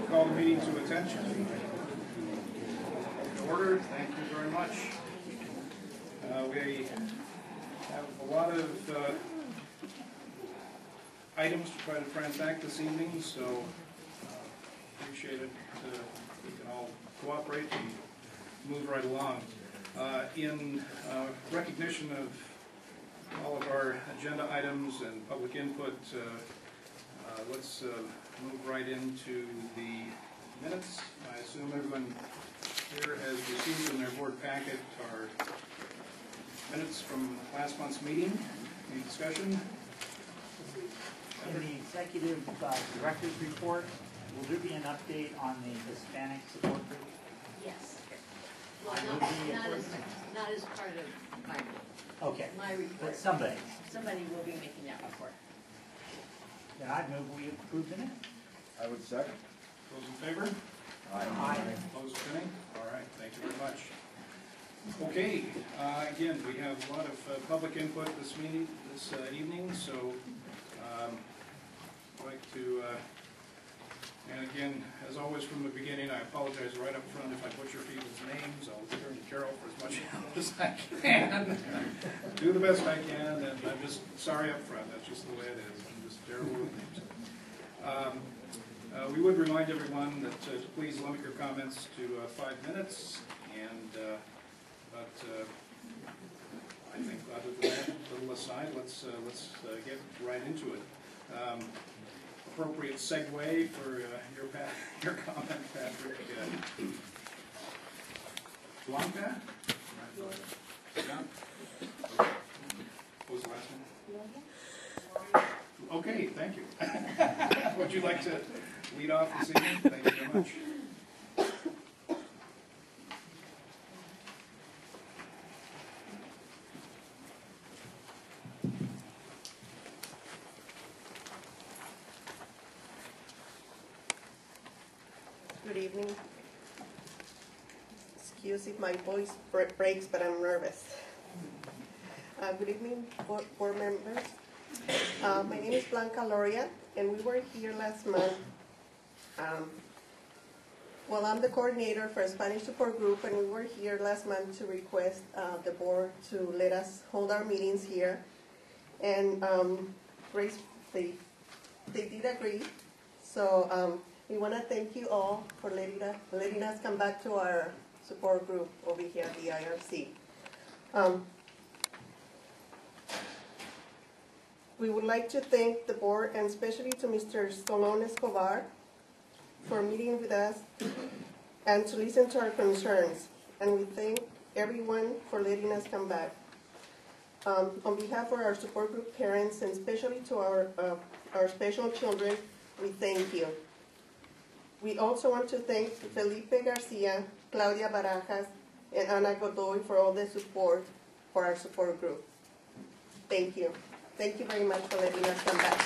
Call the meeting to attention. In order, thank you very much. We have a lot of items to try to transact this evening, so appreciate it. We can all cooperate and move right along. In recognition of all of our agenda items and public input, let's move right into the minutes. I assume everyone here has received in their board packet our minutes from last month's meeting. Any discussion? In the executive director's report, will there be an update on the Hispanic support group? Yes. Well, not as part of my report. But somebody will be making that report. Then I'd move we approve the minutes. I would second. Those in favor? Aye. Opposed, if any? All right, thank you very much. Okay, again, we have a lot of public input this evening, so I'd like to, and again, as always from the beginning, I apologize right up front if I butcher people's names. I'll turn to Carol for as much help as I can. Do the best I can, and I'm just sorry up front. That's just the way it is. I'm just terrible with names. We would remind everyone that to please limit your comments to 5 minutes, and but I think other than that, a little aside, let's get right into it. Appropriate segue for your comment, Patrick. Blanca? John? What was the last one? Okay, thank you. Would you like to lead off this evening? Thank you very much. Good evening. Excuse if my voice breaks, but I'm nervous. Good evening, board members. My name is Blanca Loria, and we were here last month. Well, I'm the coordinator for a Spanish support group, and we were here last month to request the board to let us hold our meetings here. And they did agree. So we want to thank you all for letting us come back to our support group over here at the IRC. We would like to thank the board, and especially to Mr. Stolón Escobar, for meeting with us and to listen to our concerns. And we thank everyone for letting us come back. On behalf of our support group parents, and especially to our special children, we thank you. We also want to thank Felipe Garcia, Claudia Barajas, and Ana Godoy for all the support for our support group. Thank you. Thank you very much for letting us come back.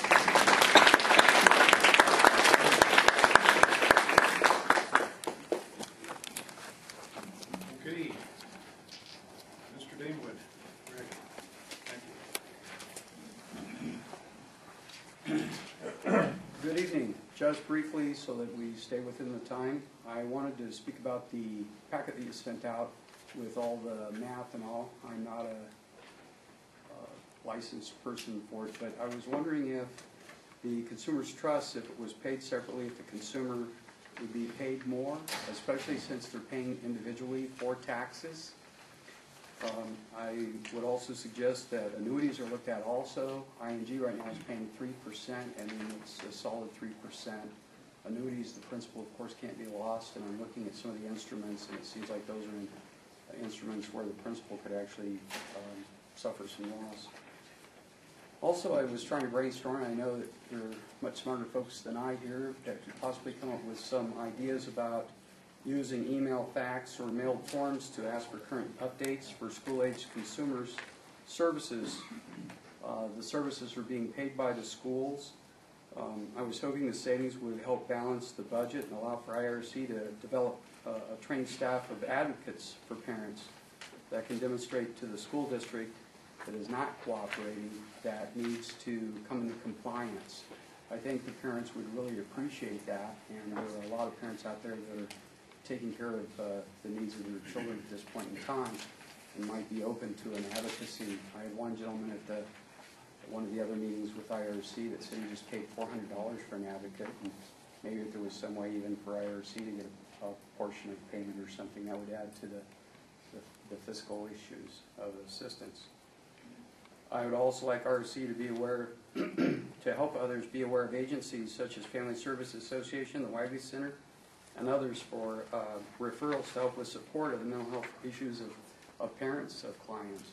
Okay. Mr. Damewood. Great. Thank you. Good evening. Just briefly, so that we stay within the time, I wanted to speak about the packet that you sent out with all the math and all. I'm not a licensed person for it, but I was wondering if the Consumer's Trust, if it was paid separately, if the consumer would be paid more, especially since they're paying individually for taxes. I would also suggest that annuities are looked at also. ING right now is paying 3%, and it's a solid 3%. Annuities, the principal, of course, can't be lost, and I'm looking at some of the instruments, and it seems like those are instruments where the principal could actually suffer some loss. Also, I was trying to brainstorm. I know that there are much smarter folks than I here that could possibly come up with some ideas about using email, fax, or mailed forms to ask for current updates for school-age consumers' services. The services are being paid by the schools. I was hoping the savings would help balance the budget and allow for IRC to develop a trained staff of advocates for parents that can demonstrate to the school district that is not cooperating that needs to come into compliance. I think the parents would really appreciate that, and there are a lot of parents out there that are taking care of the needs of their children at this point in time and might be open to an advocacy. I had one gentleman at one of the other meetings with IRC that said he just paid $400 for an advocate, and maybe if there was some way even for IRC to get a portion of payment or something, that would add to the fiscal issues of assistance. I would also like RC to be aware, to help others be aware of agencies such as Family Service Association, the Wiley Center, and others for referrals to help with support of the mental health issues of parents of clients,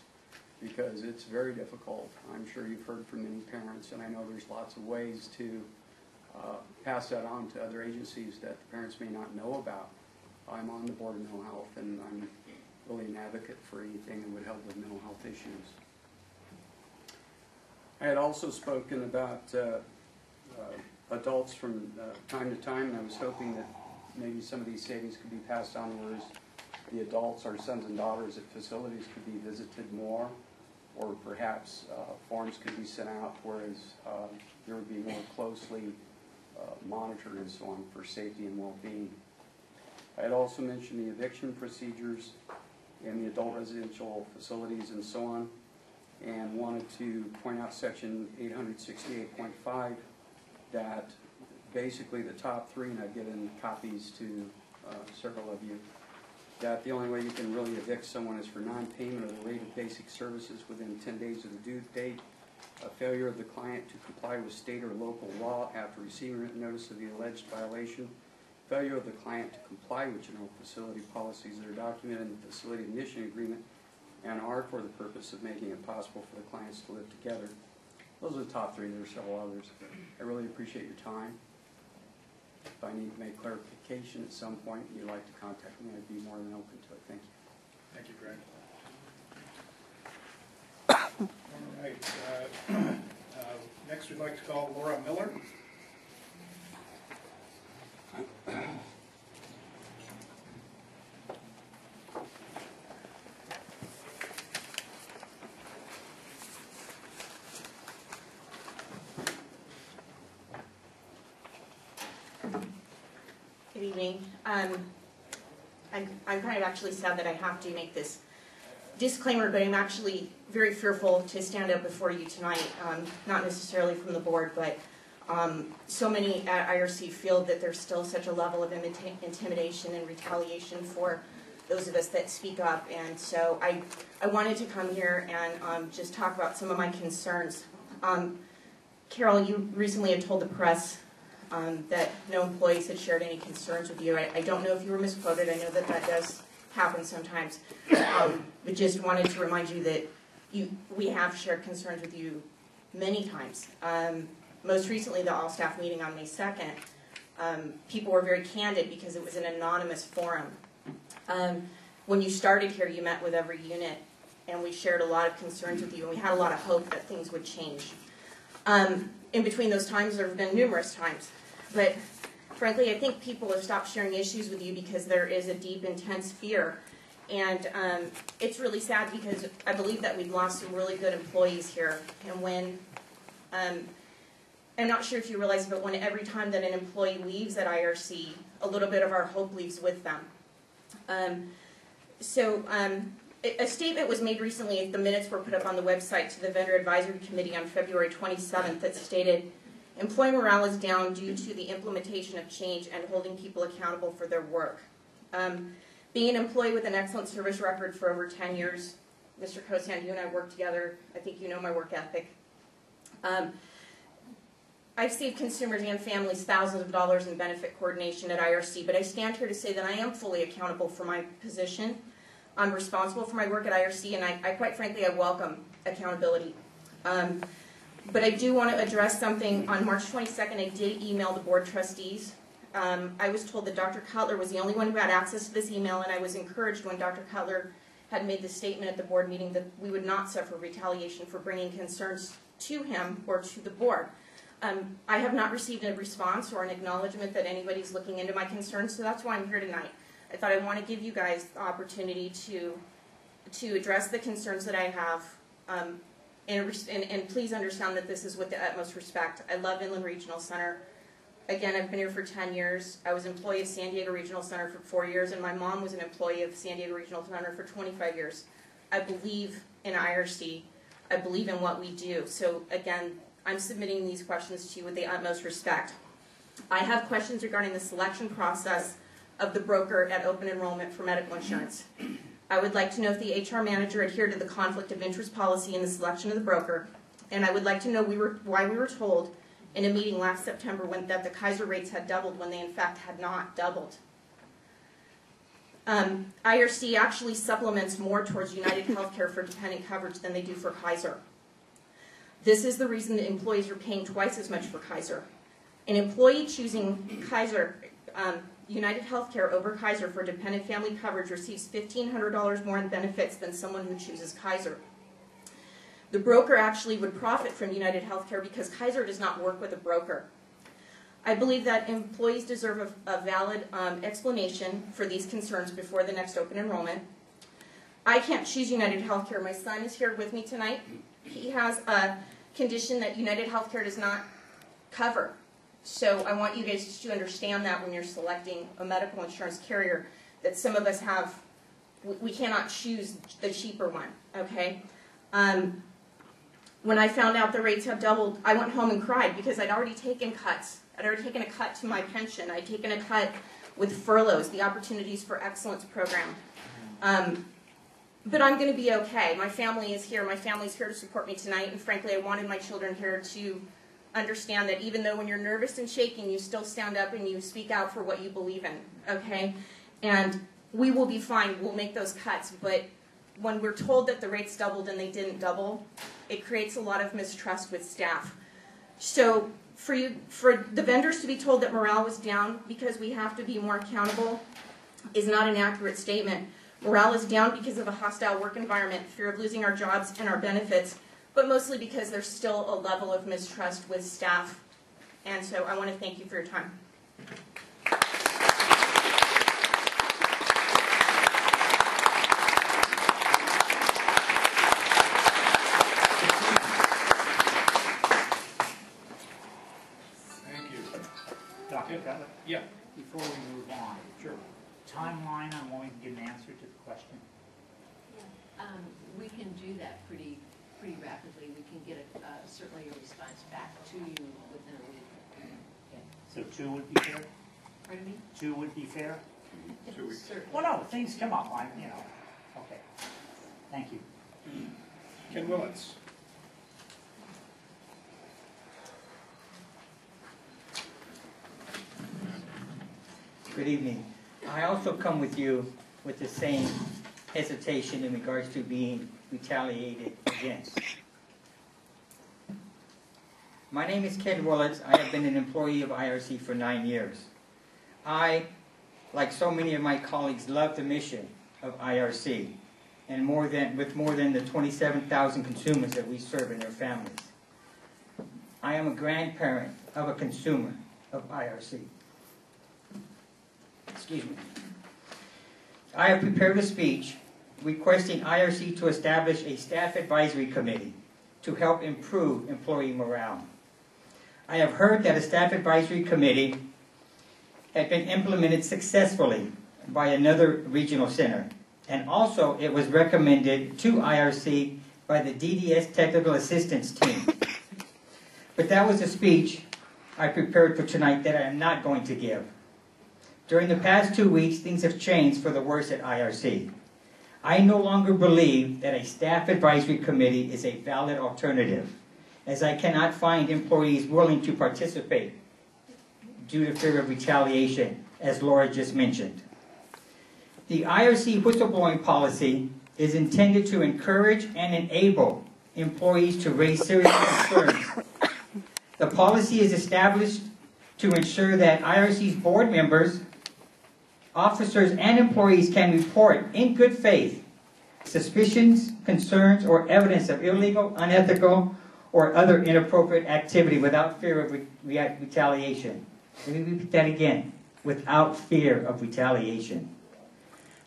because it's very difficult. I'm sure you've heard from many parents, and I know there's lots of ways to pass that on to other agencies that the parents may not know about. I'm on the board of mental health, and I'm really an advocate for anything that would help with mental health issues. I had also spoken about adults from time to time, and I was hoping that maybe some of these savings could be passed on, whereas the adults, our sons and daughters at facilities, could be visited more, or perhaps forms could be sent out, whereas there would be more closely monitored and so on for safety and well-being. I had also mentioned the eviction procedures in the adult residential facilities and so on, and wanted to point out section 868.5 that basically the top three, and I've given copies to several of you, that the only way you can really evict someone is for non-payment of the rate of basic services within 10 days of the due date, a failure of the client to comply with state or local law after receiving written notice of the alleged violation, failure of the client to comply with general facility policies that are documented in the facility admission agreement and are for the purpose of making it possible for the clients to live together. Those are the top three. There are several others. I really appreciate your time. If I need to make clarification at some point and you'd like to contact me, I'd be more than open to it. Thank you. Thank you, Greg. All right. Next, we'd like to call Laura Miller. Good evening. I'm kind of actually sad that I have to make this disclaimer, but I'm actually very fearful to stand up before you tonight, not necessarily from the board, but so many at IRC feel that there's still such a level of intimidation and retaliation for those of us that speak up, and so I wanted to come here and just talk about some of my concerns. Carol, you recently had told the press that no employees had shared any concerns with you. I don't know if you were misquoted. I know that that does happen sometimes. But just wanted to remind you that we have shared concerns with you many times. Most recently, the all-staff meeting on May 2nd, people were very candid because it was an anonymous forum. When you started here, you met with every unit, and we shared a lot of concerns with you, and we had a lot of hope that things would change. In between those times, there have been numerous times. But frankly, I think people have stopped sharing issues with you because there is a deep, intense fear. And it's really sad because I believe that we've lost some really good employees here. And when, I'm not sure if you realize, but when every time that an employee leaves at IRC, a little bit of our hope leaves with them. A statement was made recently, the minutes were put up on the website to the Vendor Advisory Committee on February 27th that stated, employee morale is down due to the implementation of change and holding people accountable for their work. Being an employee with an excellent service record for over 10 years, Mr. Kosan, you and I work together. I think you know my work ethic. I've saved consumers and families thousands of dollars in benefit coordination at IRC, but I stand here to say that I am fully accountable for my position. I'm responsible for my work at IRC, and I quite frankly, I welcome accountability. But I do want to address something. On March 22nd, I did email the board trustees. I was told that Dr. Cutler was the only one who had access to this email, and I was encouraged when Dr. Cutler had made the statement at the board meeting that we would not suffer retaliation for bringing concerns to him or to the board. I have not received a response or an acknowledgement that anybody's looking into my concerns, so that's why I'm here tonight. I thought I want to give you guys the opportunity to address the concerns that I have. and please understand that this is with the utmost respect. I love Inland Regional Center. Again, I've been here for 10 years. I was an employee of San Diego Regional Center for 4 years, and my mom was an employee of San Diego Regional Center for 25 years. I believe in IRC. I believe in what we do. So again, I'm submitting these questions to you with the utmost respect. I have questions regarding the selection process of the broker at open enrollment for medical insurance. I would like to know if the HR manager adhered to the conflict of interest policy in the selection of the broker, and I would like to know why we were told in a meeting last September that the Kaiser rates had doubled when they in fact had not doubled. IRC actually supplements more towards United Healthcare for dependent coverage than they do for Kaiser. This is the reason that employees are paying twice as much for Kaiser. An employee choosing Kaiser, United Healthcare over Kaiser for dependent family coverage receives $1,500 more in benefits than someone who chooses Kaiser. The broker actually would profit from United Healthcare because Kaiser does not work with a broker. I believe that employees deserve a valid explanation for these concerns before the next open enrollment. I can't choose United Healthcare. My son is here with me tonight. He has a condition that United Healthcare does not cover. So I want you guys to understand that when you're selecting a medical insurance carrier, that some of us have, we cannot choose the cheaper one, okay? When I found out the rates have doubled, I went home and cried because I'd already taken cuts. I'd already taken a cut to my pension. I'd taken a cut with furloughs, the Opportunities for Excellence program. But I'm going to be okay. My family is here. My family's here to support me tonight, and frankly, I wanted my children here to understand that even though when you're nervous and shaking, you still stand up and you speak out for what you believe in, okay? And we will be fine. We'll make those cuts, but when we're told that the rates doubled and they didn't double, it creates a lot of mistrust with staff. So for the vendors to be told that morale was down because we have to be more accountable is not an accurate statement. Morale is down because of a hostile work environment, fear of losing our jobs and our benefits, but mostly because there's still a level of mistrust with staff. And so I want to thank you for your time. Thank you. Dr. Cutler, Yeah. before we move on, Sure. timeline on when we can get an answer to the question? We can do that pretty rapidly. We can get certainly a response back to you within a week. Okay. So 2 would be fair? Pardon me? 2 would be fair? 2 weeks. Certainly. Well, no, things come up, you know. Okay. Thank you. Ken Willets. Good evening. I also come with you with the same hesitation in regards to being retaliated against. My name is Ken Willets. I have been an employee of IRC for 9 years. I, like so many of my colleagues, love the mission of IRC and with more than the 27,000 consumers that we serve and their families. I am a grandparent of a consumer of IRC. Excuse me. I have prepared a speech requesting IRC to establish a staff advisory committee to help improve employee morale. I have heard that a staff advisory committee had been implemented successfully by another regional center, and also it was recommended to IRC by the DDS Technical Assistance Team. But that was a speech I prepared for tonight that I am not going to give. During the past 2 weeks, things have changed for the worse at IRC. I no longer believe that a staff advisory committee is a valid alternative, as I cannot find employees willing to participate due to fear of retaliation, as Laura just mentioned. The IRC whistleblowing policy is intended to encourage and enable employees to raise serious concerns. The policy is established to ensure that IRC's board members, officers, and employees can report in good faith suspicions, concerns, or evidence of illegal, unethical, or other inappropriate activity without fear of retaliation. Let me repeat that again. Without fear of retaliation.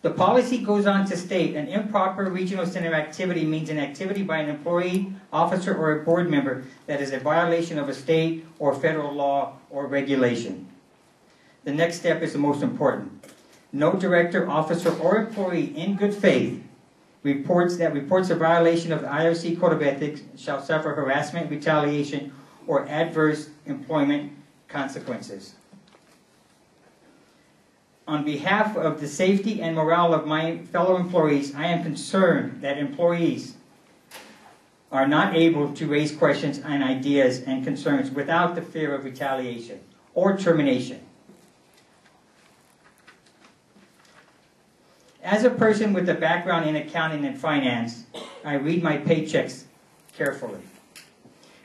The policy goes on to state an improper regional center activity means an activity by an employee, officer, or a board member that is a violation of a state or federal law or regulation. The next step is the most important. No director, officer, or employee in good faith reports a violation of the IRC Code of Ethics shall suffer harassment, retaliation, or adverse employment consequences. On behalf of the safety and morale of my fellow employees, I am concerned that employees are not able to raise questions and ideas and concerns without the fear of retaliation or termination. As a person with a background in accounting and finance, I read my paychecks carefully.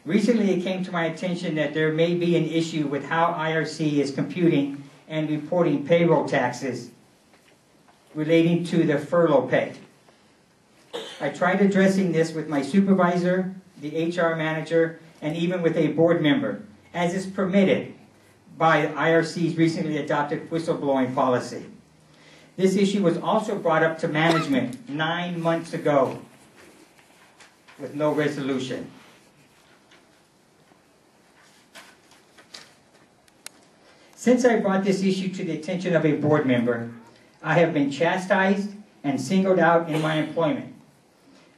Recently, it came to my attention that there may be an issue with how IRC is computing and reporting payroll taxes relating to the furlough pay. I tried addressing this with my supervisor, the HR manager, and even with a board member, as is permitted by IRC's recently adopted whistleblowing policy. This issue was also brought up to management 9 months ago with no resolution. Since I brought this issue to the attention of a board member, I have been chastised and singled out in my employment.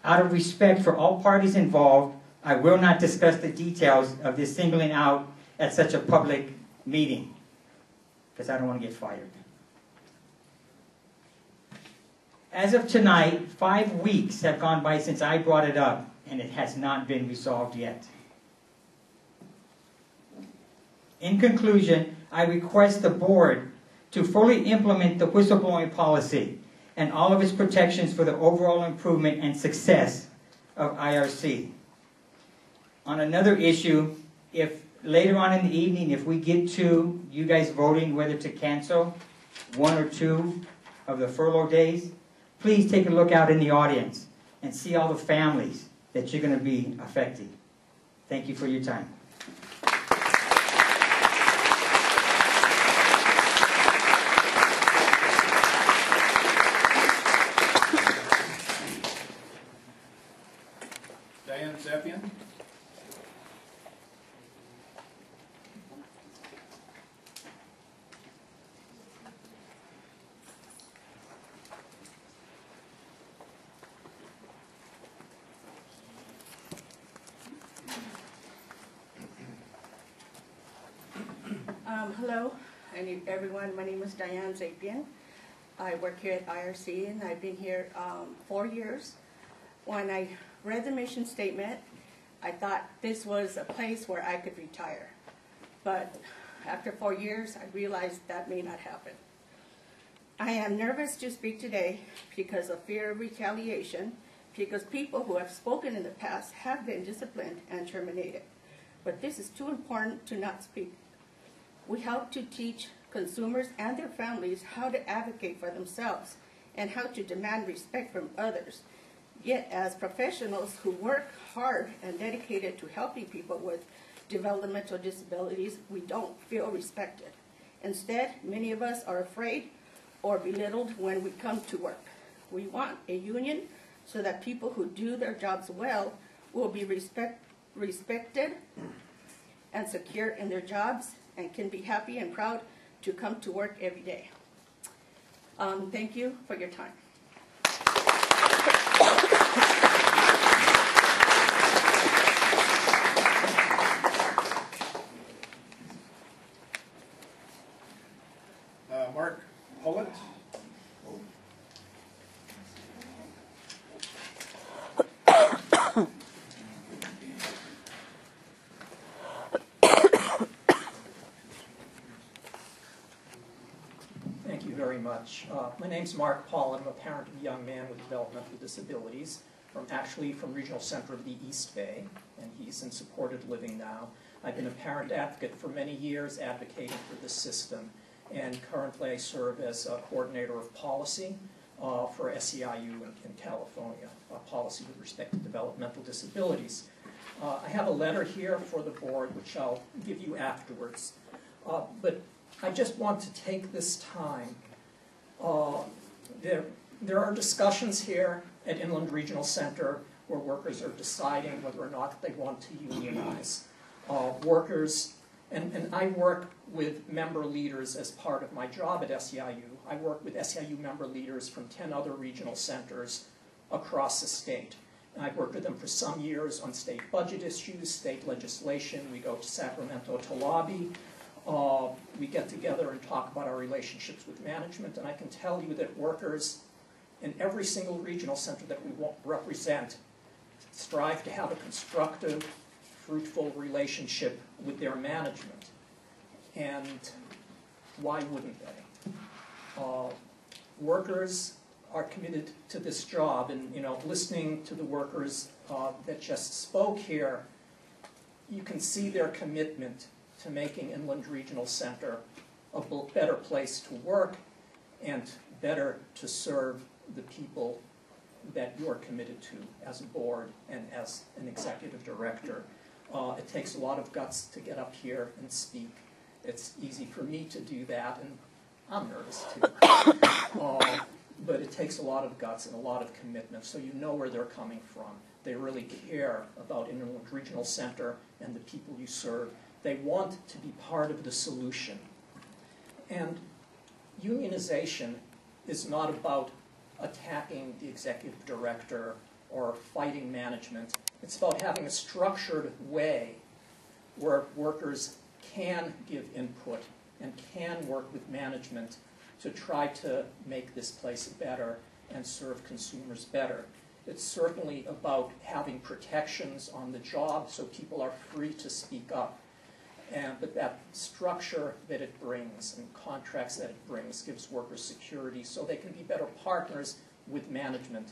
Out of respect for all parties involved, I will not discuss the details of this singling out at such a public meeting, because I don't want to get fired. As of tonight, 5 weeks have gone by since I brought it up, and it has not been resolved yet. In conclusion, I request the board to fully implement the whistleblowing policy and all of its protections for the overall improvement and success of IRC. On another issue, if later on in the evening, if we get to you guys voting whether to cancel 1 or 2 of the furlough days, please take a look out in the audience and see all the families that you're going to be affecting. Thank you for your time. Diane Zappian? Hello, everyone. My name is Diane Zapian. I work here at IRC, and I've been here 4 years. When I read the mission statement, I thought this was a place where I could retire. But after 4 years, I realized that may not happen. I am nervous to speak today because of fear of retaliation, because people who have spoken in the past have been disciplined and terminated. But this is too important to not speak. We help to teach consumers and their families how to advocate for themselves and how to demand respect from others. Yet as professionals who work hard and dedicated to helping people with developmental disabilities, we don't feel respected. Instead, many of us are afraid or belittled when we come to work. We want a union so that people who do their jobs well will be respected and secure in their jobs and can be happy and proud to come to work every day. Thank you for your time. Mark Hollett? Thank you very much. My name's Mark Paul. I'm a parent of a young man with developmental disabilities, from Regional Center of the East Bay, and he's in supported living now. I've been a parent advocate for many years, advocating for this system, and currently I serve as a coordinator of policy for SEIU in California, policy with respect to developmental disabilities. I have a letter here for the board, which I'll give you afterwards. But I just want to take this time There are discussions here at Inland Regional Center where workers are deciding whether or not they want to unionize. Workers, and I work with member leaders as part of my job at SEIU. I work with SEIU member leaders from 10 other regional centers across the state. And I've worked with them for some years on state budget issues, state legislation. We go to Sacramento to lobby. We get together and talk about our relationships with management. And I can tell you that workers in every single regional center that we represent strive to have a constructive, fruitful relationship with their management. And why wouldn't they? Workers are committed to this job, and listening to the workers that just spoke here, you can see their commitment to making Inland Regional Center a better place to work and better to serve the people that you're committed to as a board and as an executive director. It takes a lot of guts to get up here and speak. It's easy for me to do that, and I'm nervous too. But it takes a lot of guts and a lot of commitment, so you know where they're coming from. They really care about Inland Regional Center and the people you serve. They want to be part of the solution. And unionization is not about attacking the executive director or fighting management. It's about having a structured way where workers can give input and can work with management to try to make this place better and serve consumers better. It's certainly about having protections on the job so people are free to speak up. But that structure that it brings and contracts that it brings gives workers security so they can be better partners with management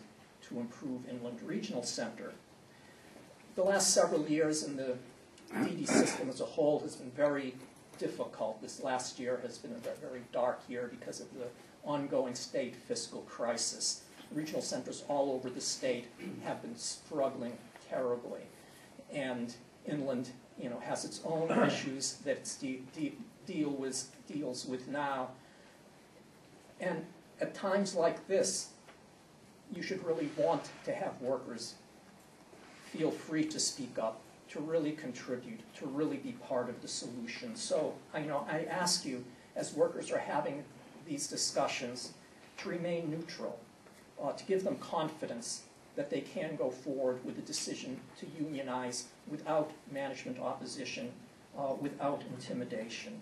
to improve Inland Regional Center. The last several years in the DD system as a whole has been very difficult. This last year has been a very dark year because of the ongoing state fiscal crisis. Regional centers all over the state have been struggling terribly. And Inland has its own issues that it deals with now. And at times like this, you should really want to have workers feel free to speak up, to really contribute, to really be part of the solution. So I ask you, as workers are having these discussions, to remain neutral, to give them confidence that they can go forward with a decision to unionize without management opposition, without intimidation.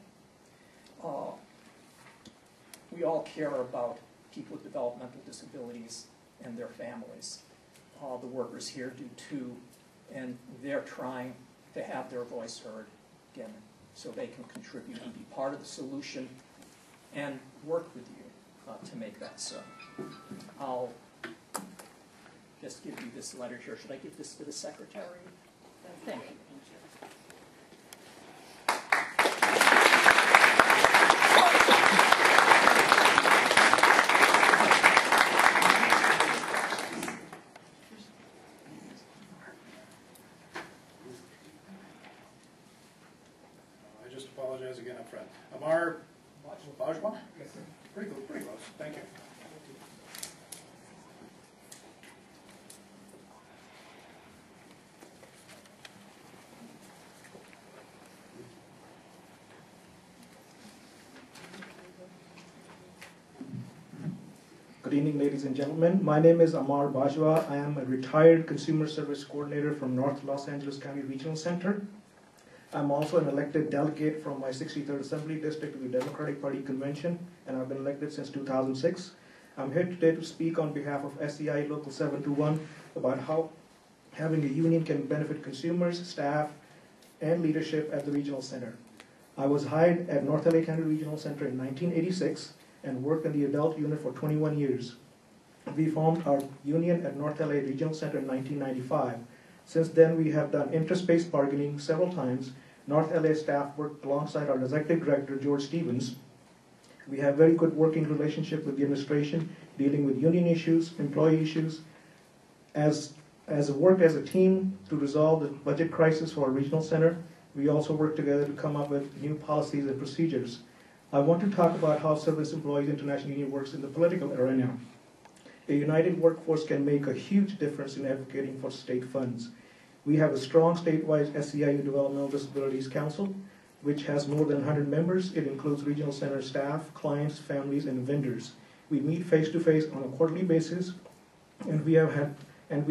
We all care about people with developmental disabilities and their families. The workers here do too, and they're trying to have their voice heard again so they can contribute and be part of the solution and work with you to make that so. I'll just give you this letter here. Should I give this to the secretary? Thank you. I just apologize again up front. Amar Bajwa? Pretty close. Thank you. Good evening, ladies and gentlemen. My name is Amar Bajwa. I am a retired consumer service coordinator from North Los Angeles County Regional Center. I'm also an elected delegate from my 63rd Assembly District to the Democratic Party Convention, and I've been elected since 2006. I'm here today to speak on behalf of SEI Local 721 about how having a union can benefit consumers, staff, and leadership at the Regional Center. I was hired at North LA County Regional Center in 1986 and worked in the adult unit for 21 years. We formed our union at North LA Regional Center in 1995. Since then, we have done interest-based bargaining several times. North LA staff worked alongside our executive director, George Stevens. We have very good working relationship with the administration, dealing with union issues, employee issues, as a work as a team to resolve the budget crisis for our regional center. We also work together to come up with new policies and procedures. I want to talk about how Service Employees International Union works in the political arena. A united workforce can make a huge difference in advocating for state funds. We have a strong statewide SEIU Developmental Disabilities Council, which has more than 100 members. It includes regional center staff, clients, families, and vendors. We meet face-to-face on a quarterly basis, and we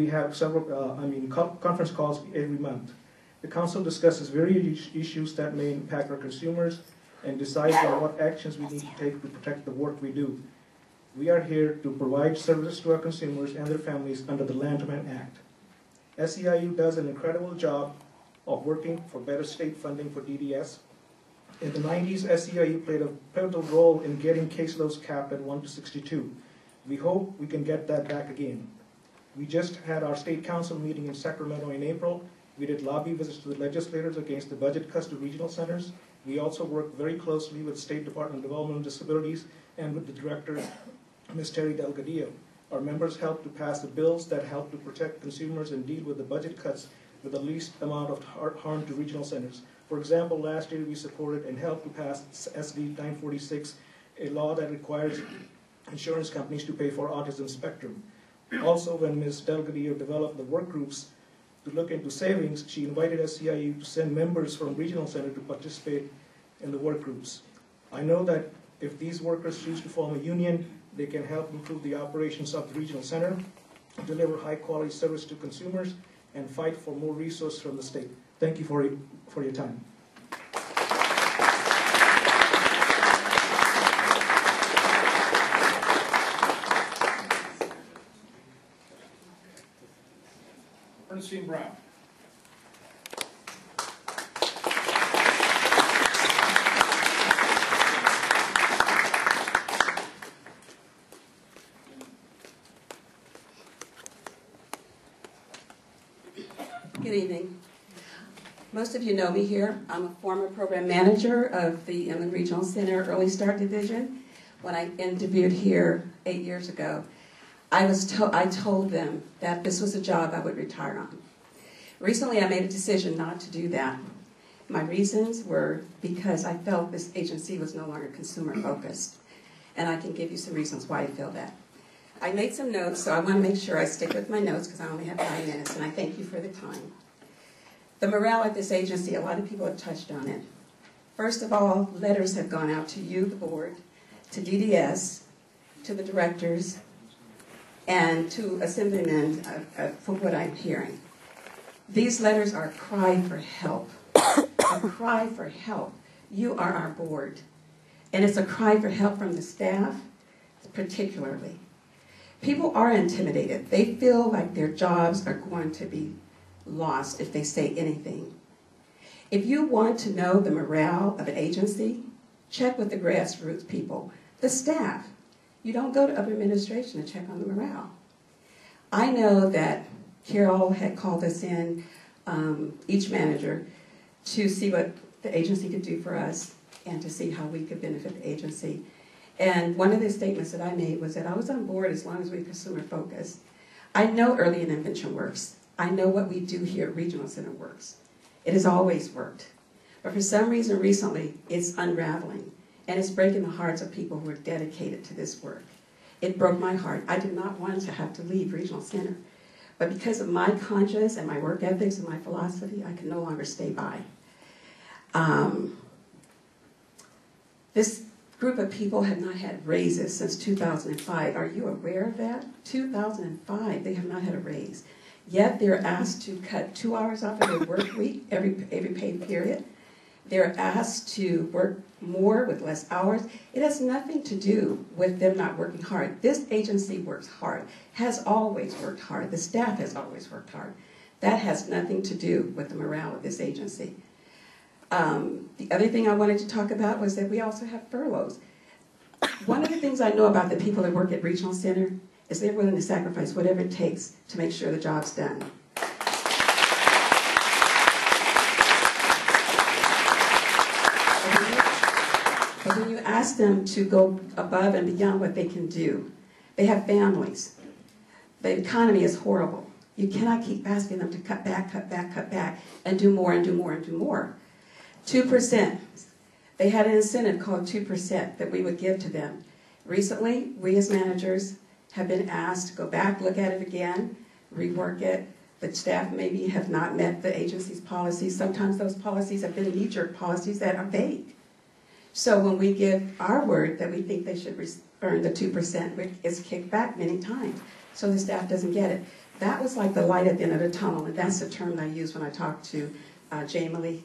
have several conference calls every month. The council discusses various issues that may impact our consumers and decides on what actions we need to take to protect the work we do. We are here to provide services to our consumers and their families under the Landman Act. SEIU does an incredible job of working for better state funding for DDS. In the 90s, SEIU played a pivotal role in getting caseloads capped at 1 to 62. We hope we can get that back again. We just had our state council meeting in Sacramento in April. We did lobby visits to the legislators against the budget cuts to regional centers. We also worked very closely with State Department of Development and Disabilities and with the director, Ms. Terry Delgadillo. Our members helped to pass the bills that help to protect consumers and deal with the budget cuts with the least amount of harm to regional centers. For example, last year we supported and helped to pass SB 946, a law that requires insurance companies to pay for autism spectrum. Also, when Ms. Delgadillo developed the work groups to look into savings, she invited SEIU to send members from regional center to participate in the work groups. I know that if these workers choose to form a union, they can help improve the operations of the regional center, deliver high-quality service to consumers, and fight for more resources from the state. Thank you for your time. Ernestine Brown. Good evening. Most of you know me here. I'm a former program manager of the Inland Regional Center Early Start Division. When I interviewed here 8 years ago, I told them that this was a job I would retire on. Recently, I made a decision not to do that. My reasons were because I felt this agency was no longer consumer focused. And I can give you some reasons why I feel that. I made some notes, so I want to make sure I stick with my notes because I only have 9 minutes, and I thank you for the time. The morale at this agency, a lot of people have touched on it. First of all, letters have gone out to you, the board, to DDS, to the directors, and to assemblymen for what I'm hearing. These letters are a cry for help. A cry for help. You are our board. And it's a cry for help from the staff, particularly. People are intimidated. They feel like their jobs are going to be lost if they say anything. If you want to know the morale of an agency, check with the grassroots people, the staff. You don't go to upper administration to check on the morale. I know that Carol had called us in, each manager, to see what the agency could do for us and to see how we could benefit the agency. And one of the statements that I made was that I was on board as long as we're consumer focused. I know early intervention works. I know what we do here at Regional Center works. It has always worked. But for some reason recently, it's unraveling. And it's breaking the hearts of people who are dedicated to this work. It broke my heart. I did not want to have to leave Regional Center. But because of my conscience and my work ethics and my philosophy, I can no longer stay by. This group of people have not had raises since 2005. Are you aware of that? 2005, they have not had a raise. Yet they're asked to cut 2 hours off of their work week, every pay period. They're asked to work more with less hours. It has nothing to do with them not working hard. This agency works hard, has always worked hard. The staff has always worked hard. That has nothing to do with the morale of this agency. The other thing I wanted to talk about was that we also have furloughs. One of the things I know about the people that work at Regional Center is they're willing to sacrifice whatever it takes to make sure the job's done. But when you ask them to go above and beyond what they can do, they have families. The economy is horrible. You cannot keep asking them to cut back, and do more, and do more, and do more. 2%. They had an incentive called 2% that we would give to them. Recently, we as managers have been asked to go back, look at it again, rework it. The staff maybe have not met the agency's policies. Sometimes those policies have been knee-jerk policies that are vague. So when we give our word that we think they should earn the 2%, it's kicked back many times. So the staff doesn't get it. That was like the light at the end of the tunnel, and that's the term that I use when I talked to Jamie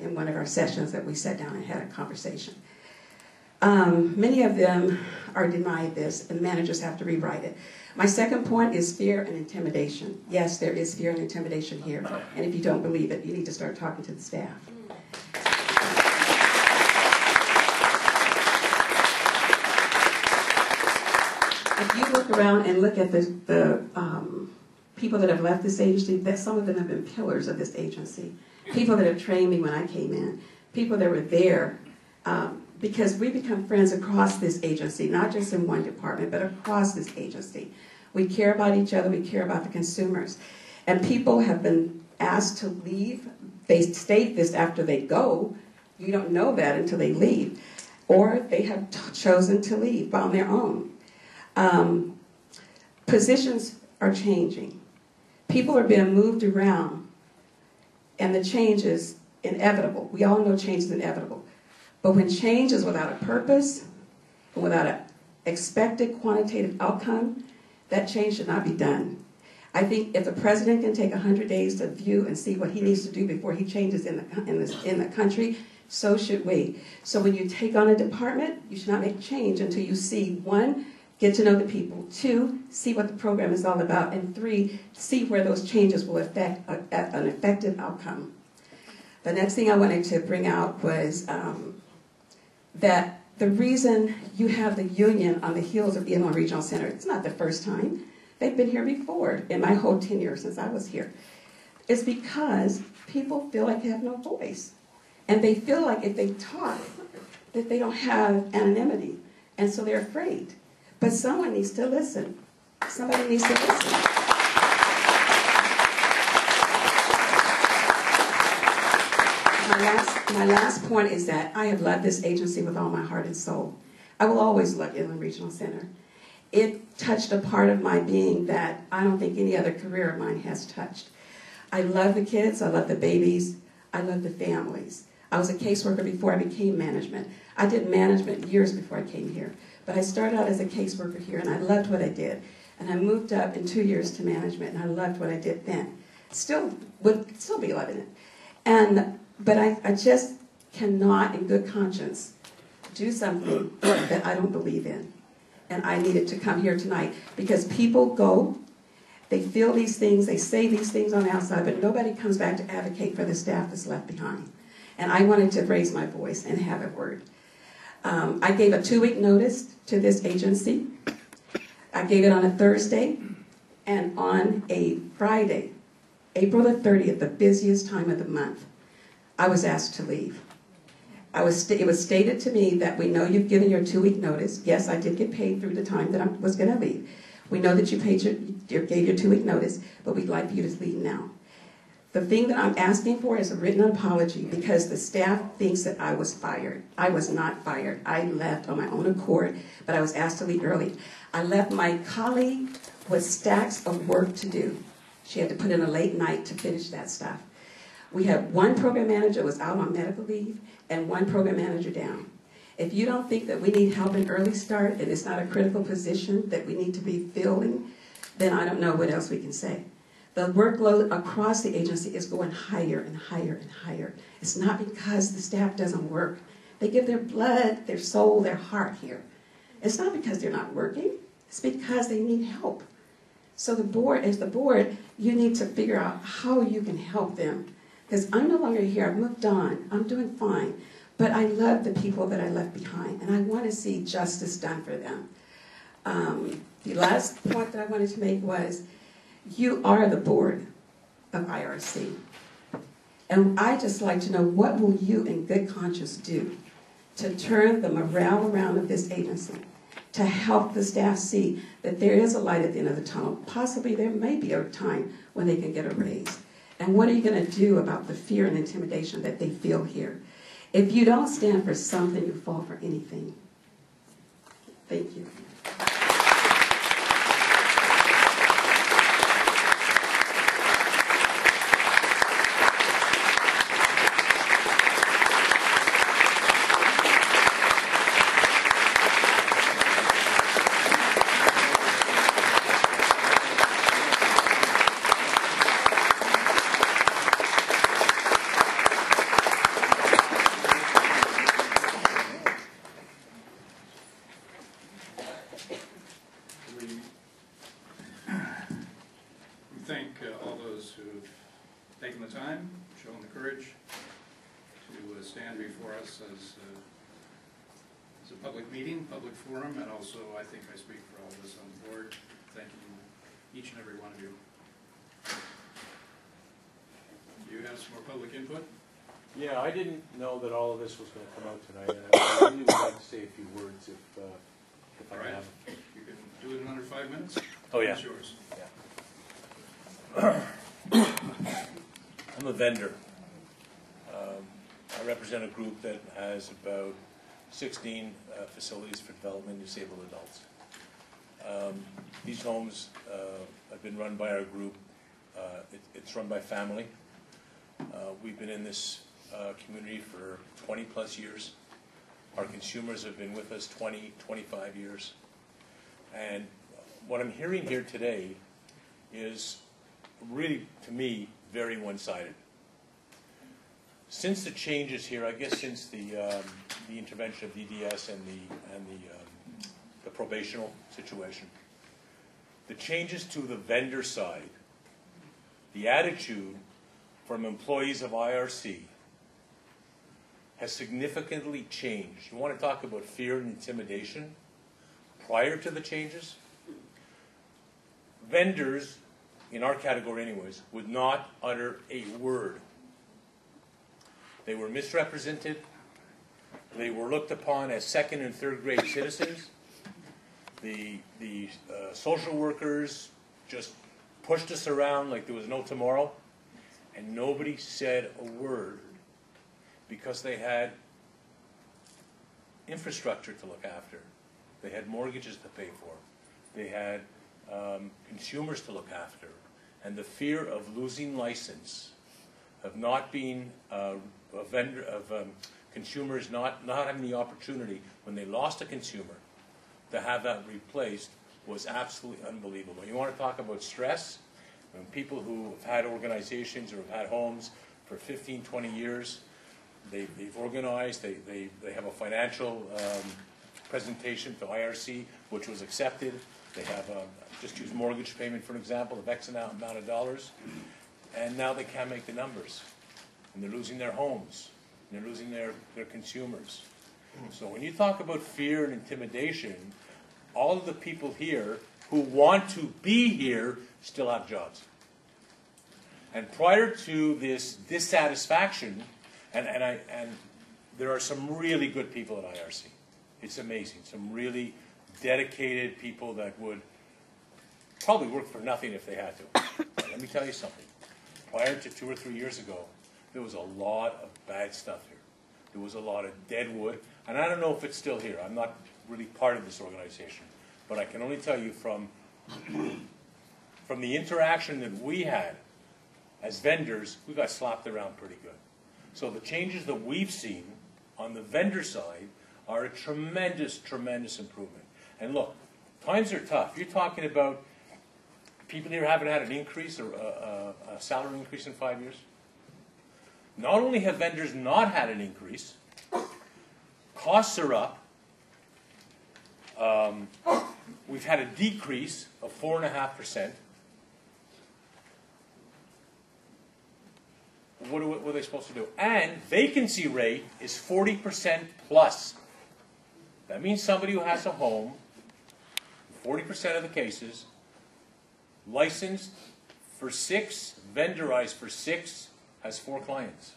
in one of our sessions that we sat down and had a conversation. Many of them are denied this, and managers have to rewrite it. My second point is fear and intimidation. Yes, there is fear and intimidation here, and if you don't believe it, you need to start talking to the staff. If you look around and look at the people that have left this agency, that some of them have been pillars of this agency. People that have trained me when I came in, people that were there, because we become friends across this agency, not just in one department, but across this agency. We care about each other, we care about the consumers. And people have been asked to leave. They state this after they go. You don't know that until they leave. Or they have chosen to leave on their own. Positions are changing. People are being moved around, and the change is inevitable. We all know change is inevitable. But when change is without a purpose and without an expected quantitative outcome, that change should not be done. I think if the president can take 100 days to view and see what he needs to do before he changes in the country, so should we. So when you take on a department, you should not make change until you see, 1, get to know the people, 2, see what the program is all about, and 3, see where those changes will affect an effective outcome. The next thing I wanted to bring out was that the reason you have the union on the heels of the Inland Regional Center, it's not the first time. They've been here before in my whole tenure since I was here. It's because people feel like they have no voice. And they feel like if they talk, that they don't have anonymity. And so they're afraid. But someone needs to listen. Somebody needs to listen. My last point is that I have loved this agency with all my heart and soul. I will always love Inland Regional Center. It touched a part of my being that I don't think any other career of mine has touched. I love the kids, I love the babies, I love the families. I was a caseworker before I became management. I did management years before I came here. But I started out as a caseworker here, and I loved what I did. And I moved up in 2 years to management, and I loved what I did then. Would still be loving it. But I just cannot, in good conscience, do something that I don't believe in. And I needed to come here tonight because people go, they feel these things, they say these things on the outside, but nobody comes back to advocate for the staff that's left behind. And I wanted to raise my voice and have a word. I gave a 2-week notice to this agency. I gave it on a Thursday, and on a Friday, April the 30th, the busiest time of the month, I was asked to leave. It was stated to me that we know you've given your 2-week notice. Yes, I did get paid through the time that I was going to leave. We know that you gave your 2-week notice, but we'd like you to leave now. The thing that I'm asking for is a written apology because the staff thinks that I was fired. I was not fired. I left on my own accord, but I was asked to leave early. I left my colleague with stacks of work to do. She had to put in a late night to finish that stuff. We had one program manager who was out on medical leave and one program manager down. If you don't think that we need help in early start and it's not a critical position that we need to be filling, then I don't know what else we can say. The workload across the agency is going higher and higher and higher. It's not because the staff doesn't work. They give their blood, their soul, their heart here. It's not because they're not working. It's because they need help. So the board, as the board, you need to figure out how you can help them. Because I'm no longer here. I've moved on. I'm doing fine. But I love the people that I left behind, and I want to see justice done for them. The last point that I wanted to make was, you are the board of IRC. And I'd just like to know, what will you in good conscience do to turn the morale around of this agency, to help the staff see that there is a light at the end of the tunnel. Possibly there may be a time when they can get a raise. And what are you going to do about the fear and intimidation that they feel here? If you don't stand for something, you fall for anything. Thank you. We thank all those who've taken the time, shown the courage to stand before us as a public meeting, public forum, and also I think I speak for all of us on the board, thanking each and every one of you. Do you have some more public input? Yeah, I didn't know that all of this was going to come out tonight, and I really would like to say a few words if I All right. have. You can do it in under 5 minutes. Oh, yeah. It's yours. I'm a vendor. I represent a group that has about 16 facilities for development of disabled adults. These homes have been run by our group. It's run by family. We've been in this community for 20 plus years. Our consumers have been with us 20, 25 years. And what I'm hearing here today is really, to me, very one-sided. Since the changes here, I guess since the intervention of DDS and the probational situation, the changes to the vendor side, the attitude from employees of IRC has significantly changed. You want to talk about fear and intimidation? Prior to the changes, vendors, in our category anyways, would not utter a word. They were misrepresented. They were looked upon as second and third grade citizens. The social workers just pushed us around like there was no tomorrow, and nobody said a word because they had infrastructure to look after. They had mortgages to pay for. They had consumers to look after. And the fear of losing license, of not being a vendor, of consumers not having the opportunity when they lost a consumer to have that replaced was absolutely unbelievable. You want to talk about stress? When people who have had organizations or have had homes for 15, 20 years, they've organized, they have a financial presentation to IRC, which was accepted. They have, just use mortgage payment for an example, of X amount of dollars. And now they can't make the numbers. And they're losing their homes. And they're losing their consumers. So when you talk about fear and intimidation, all of the people here who want to be here still have jobs. And prior to this dissatisfaction, and there are some really good people at IRC. It's amazing. Some really dedicated people that would probably work for nothing if they had to. But let me tell you something. Prior to 2 or 3 years ago, there was a lot of bad stuff here. There was a lot of dead wood. And I don't know if it's still here. I'm not really part of this organization. But I can only tell you from the interaction that we had as vendors, we got slapped around pretty good. So the changes that we've seen on the vendor side are a tremendous, tremendous improvement. And look, times are tough. You're talking about people here haven't had an increase or a salary increase in 5 years. Not only have vendors not had an increase, costs are up. We've had a decrease of 4.5%. What are they supposed to do? And vacancy rate is 40% plus. That means somebody who has a home, 40% of the cases, licensed for 6, vendorized for 6, has 4 clients.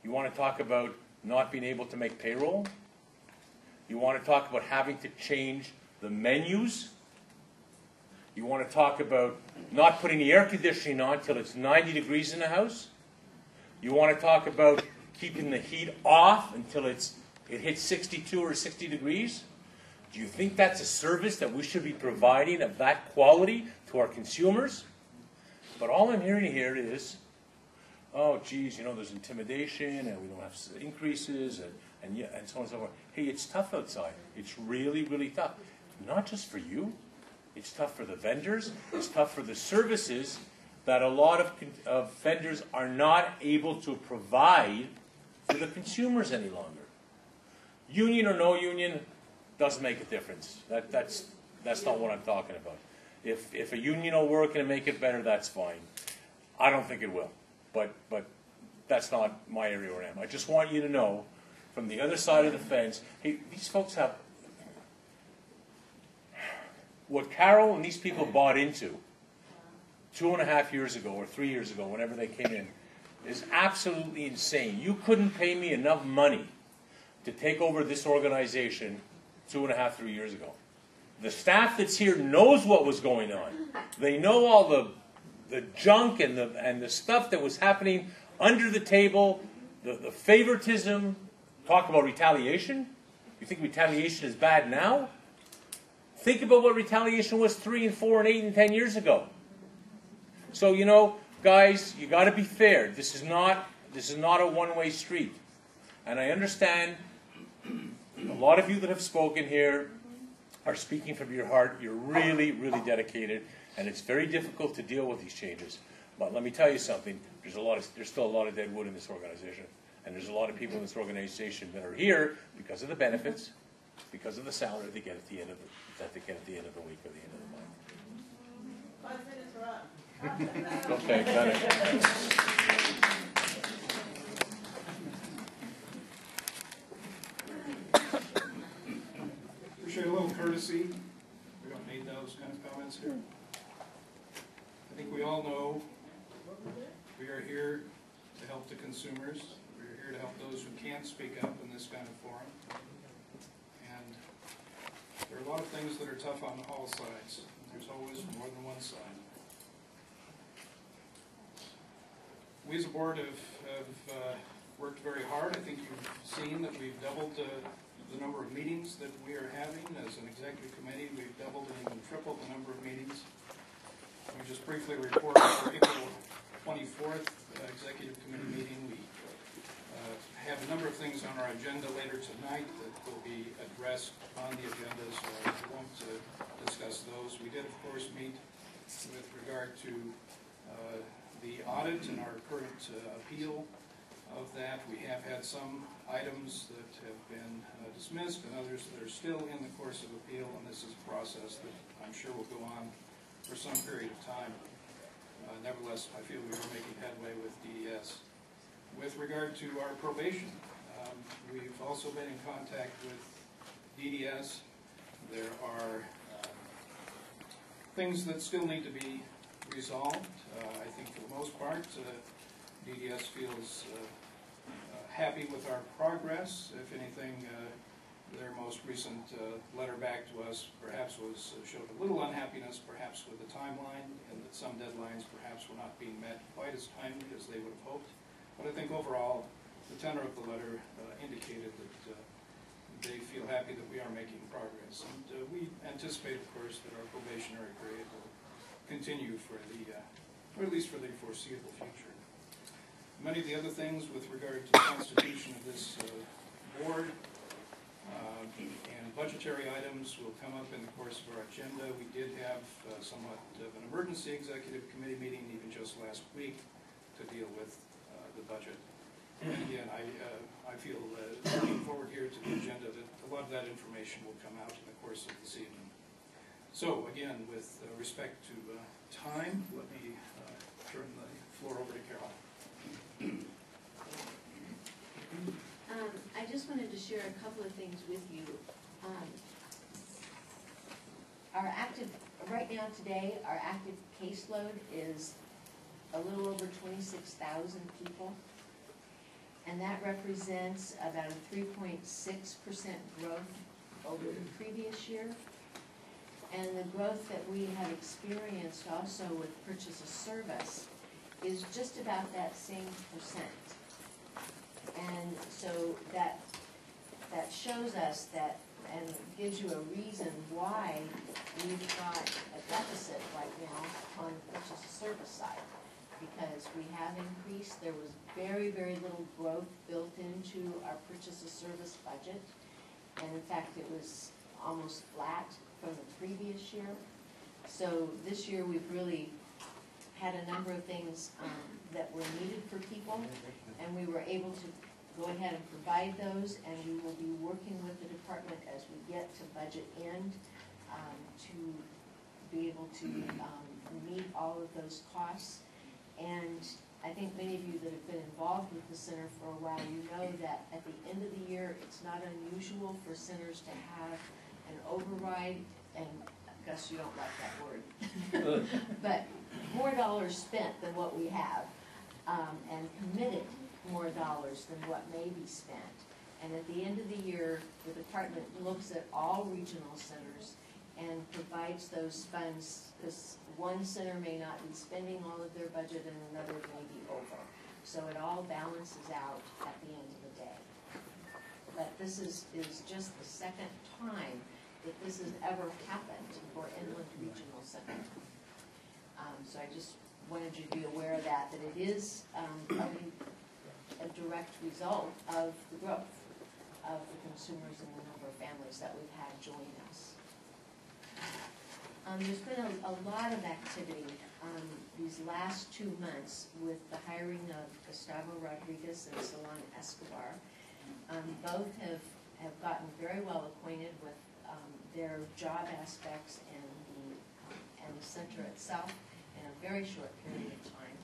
You want to talk about not being able to make payroll? You want to talk about having to change the menus? You want to talk about not putting the air conditioning on till it's 90 degrees in the house? You want to talk about keeping the heat off until it hits 62 or 60 degrees? Do you think that's a service that we should be providing of that quality to our consumers? But all I'm hearing here is, oh, geez, there's intimidation, and we don't have increases, and so on and so forth. Hey, it's tough outside. It's really, really tough. Not just for you. It's tough for the vendors. It's tough for the services that a lot of vendors are not able to provide for the consumers any longer. Union or no union doesn't make a difference. That's not what I'm talking about. If a union will work and make it better, that's fine. I don't think it will. But that's not my area where I am. I just want you to know, from the other side of the fence, hey, these folks have... What Carol and these people bought into 2.5 years ago or 3 years ago, whenever they came in, is absolutely insane. You couldn't pay me enough money to take over this organization 2.5, 3 years ago. The staff that's here knows what was going on. They know all the junk and the stuff that was happening under the table, the favoritism. Talk about retaliation. You think retaliation is bad now? Think about what retaliation was 3 and 4 and 8 and 10 years ago. So, guys, you got to be fair. This is not a one-way street. And I understand a lot of you that have spoken here are speaking from your heart. You're really, really dedicated, and it's very difficult to deal with these changes. But let me tell you something. There's still a lot of dead wood in this organization, and there's a lot of people in this organization that are here because of the benefits, because of the salary they get at the end of the week or the end of the month. 5 minutes are up. Okay, got it. Appreciate a little courtesy. We don't need those kind of comments here. I think we all know we are here to help the consumers. We are here to help those who can't speak up in this kind of forum. And there are a lot of things that are tough on all sides. There's always more than one side. We as a board have worked very hard. I think you've seen that we've doubled the number of meetings that we are having. As an executive committee, we've doubled and even tripled the number of meetings. We just briefly report our April 24th executive committee meeting. We have a number of things on our agenda later tonight that will be addressed on the agenda, so I won't discuss those. We did, of course, meet with regard to the audit and our current appeal of that. We have had some items that have been dismissed and others that are still in the course of appeal, and this is a process that I'm sure will go on for some period of time. Nevertheless, I feel we are making headway with DES. With regard to our probation, we've also been in contact with DDS. There are things that still need to be resolved. I think for the most part, DDS feels happy with our progress. If anything, their most recent letter back to us perhaps showed a little unhappiness, perhaps with the timeline, and that some deadlines perhaps were not being met quite as timely as they would have hoped. But I think overall, the tenor of the letter indicated that they feel happy that we are making progress. And we anticipate, of course, that our probationary period will continue for or at least for the foreseeable future. Many of the other things with regard to the constitution of this board and budgetary items will come up in the course of our agenda. We did have somewhat of an emergency executive committee meeting even just last week to deal with the budget. And again, I feel looking forward here to the agenda that a lot of that information will come out in the course of this evening. So again, with respect to time, let me turn the floor over to Carol. I just wanted to share a couple of things with you. Right now today, our active caseload is a little over 26,000 people, and that represents about a 3.6% growth over the previous year. And the growth that we have experienced also with purchase of service is just about that same percent. And so that shows us that, and gives you a reason why we've got a deficit right now on the purchase service side. Because we have increased, there was very, very little growth built into our purchase of service budget. And in fact, it was almost flat from the previous year. So this year, we've really had a number of things that were needed for people, and we were able to go ahead and provide those, and we will be working with the department as we get to budget end to be able to meet all of those costs. And I think many of you that have been involved with the center for a while, you know that at the end of the year, it's not unusual for centers to have an override, and Gus, you don't like that word, but more dollars spent than what we have, and committed more dollars than what may be spent. And at the end of the year, the department looks at all regional centers and provides those funds, because one center may not be spending all of their budget and another may be over. So it all balances out at the end of the day. But this is just the second time that this has ever happened for Inland Regional Center. So I just wanted you to be aware of that it is a direct result of the growth of the consumers and the number of families that we've had join us. There's been a lot of activity these last 2 months with the hiring of Gustavo Rodriguez and Solon Escobar. Both have gotten very well acquainted with their job aspects and the center itself in a very short period of time.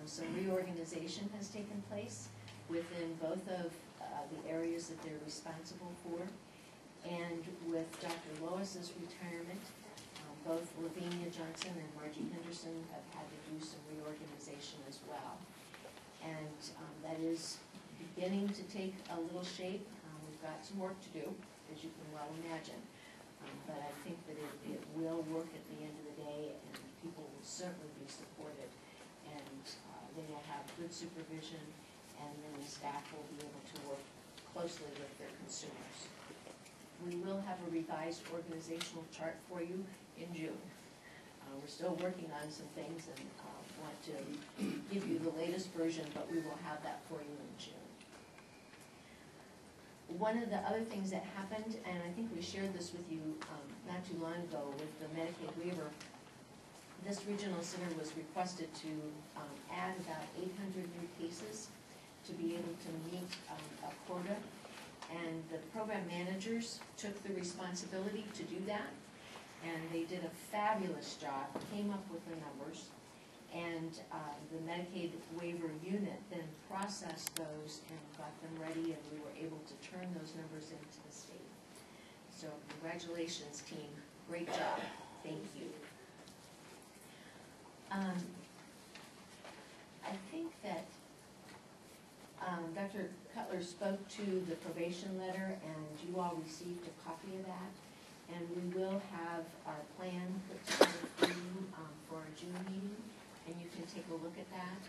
Some reorganization has taken place within both of the areas that they're responsible for. And with Dr. Lois's retirement, both Lavinia Johnson and Margie Henderson have had to do some reorganization as well. And that is beginning to take a little shape. We've got some work to do, as you can well imagine. But I think that it will work at the end of the day, and people will certainly be supported. And they will have good supervision, and then the staff will be able to work closely with their consumers. We will have a revised organizational chart for you in June. We're still working on some things and want to give you the latest version, but we will have that for you in June. One of the other things that happened, and I think we shared this with you not too long ago with the Medicaid waiver, this regional center was requested to add about 800 new cases to be able to meet a quota. And the program managers took the responsibility to do that, and they did a fabulous job, came up with the numbers, and the Medicaid waiver unit then processed those and got them ready, and we were able to turn those numbers into the state. So congratulations, team. Great job. Thank you. I think that Dr. Cutler spoke to the probation letter, and you all received a copy of that. And we will have our plan put together for you for our June meeting, and you can take a look at that.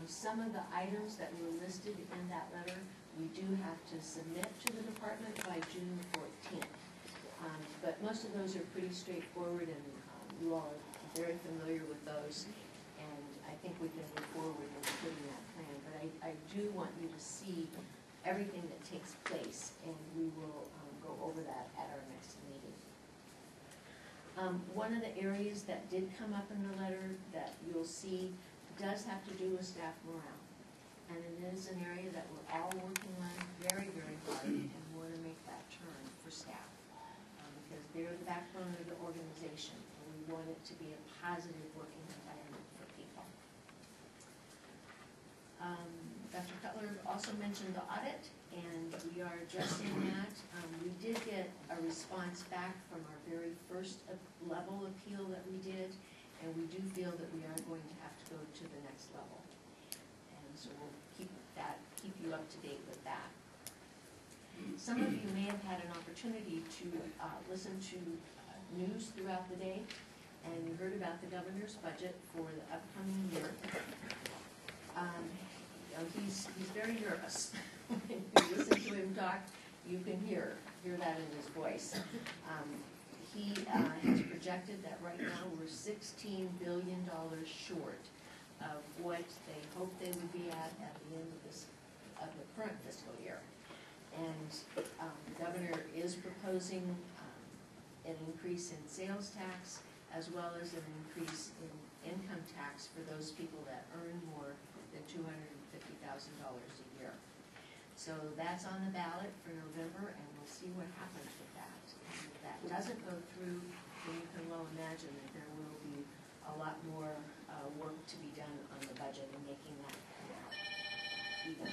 Some of the items that were listed in that letter, we do have to submit to the department by June 14th. But most of those are pretty straightforward, and you all are very familiar with those. And I think we can move forward with putting that plan. But I do want you to see everything that takes place, and we will go over that at our next meeting. One of the areas that did come up in the letter that you'll see does have to do with staff morale. And it is an area that we're all working on very, very hard, and want to make that turn for staff. Because they're the backbone of the organization, and we want it to be a positive working environment for people. Dr. Cutler also mentioned the audit, and we are addressing that. We did get a response back from our very first level appeal that we did, and we do feel that we are going to have to go to the next level. And so we'll keep you up to date with that. Some of you may have had an opportunity to listen to news throughout the day. and you heard about the governor's budget for the upcoming year. You know, he's very nervous. When you listen to him talk, you can hear that in his voice. He has projected that right now we're $16 billion short of what they hope they would be at the end of the current fiscal year. And the governor is proposing an increase in sales tax as well as an increase in income tax for those people that earn more than $250,000 a year. So that's on the ballot for November, and we'll see what happens with that. And if that doesn't go through, then you can well imagine that there will be a lot more work to be done on the budget and making that even.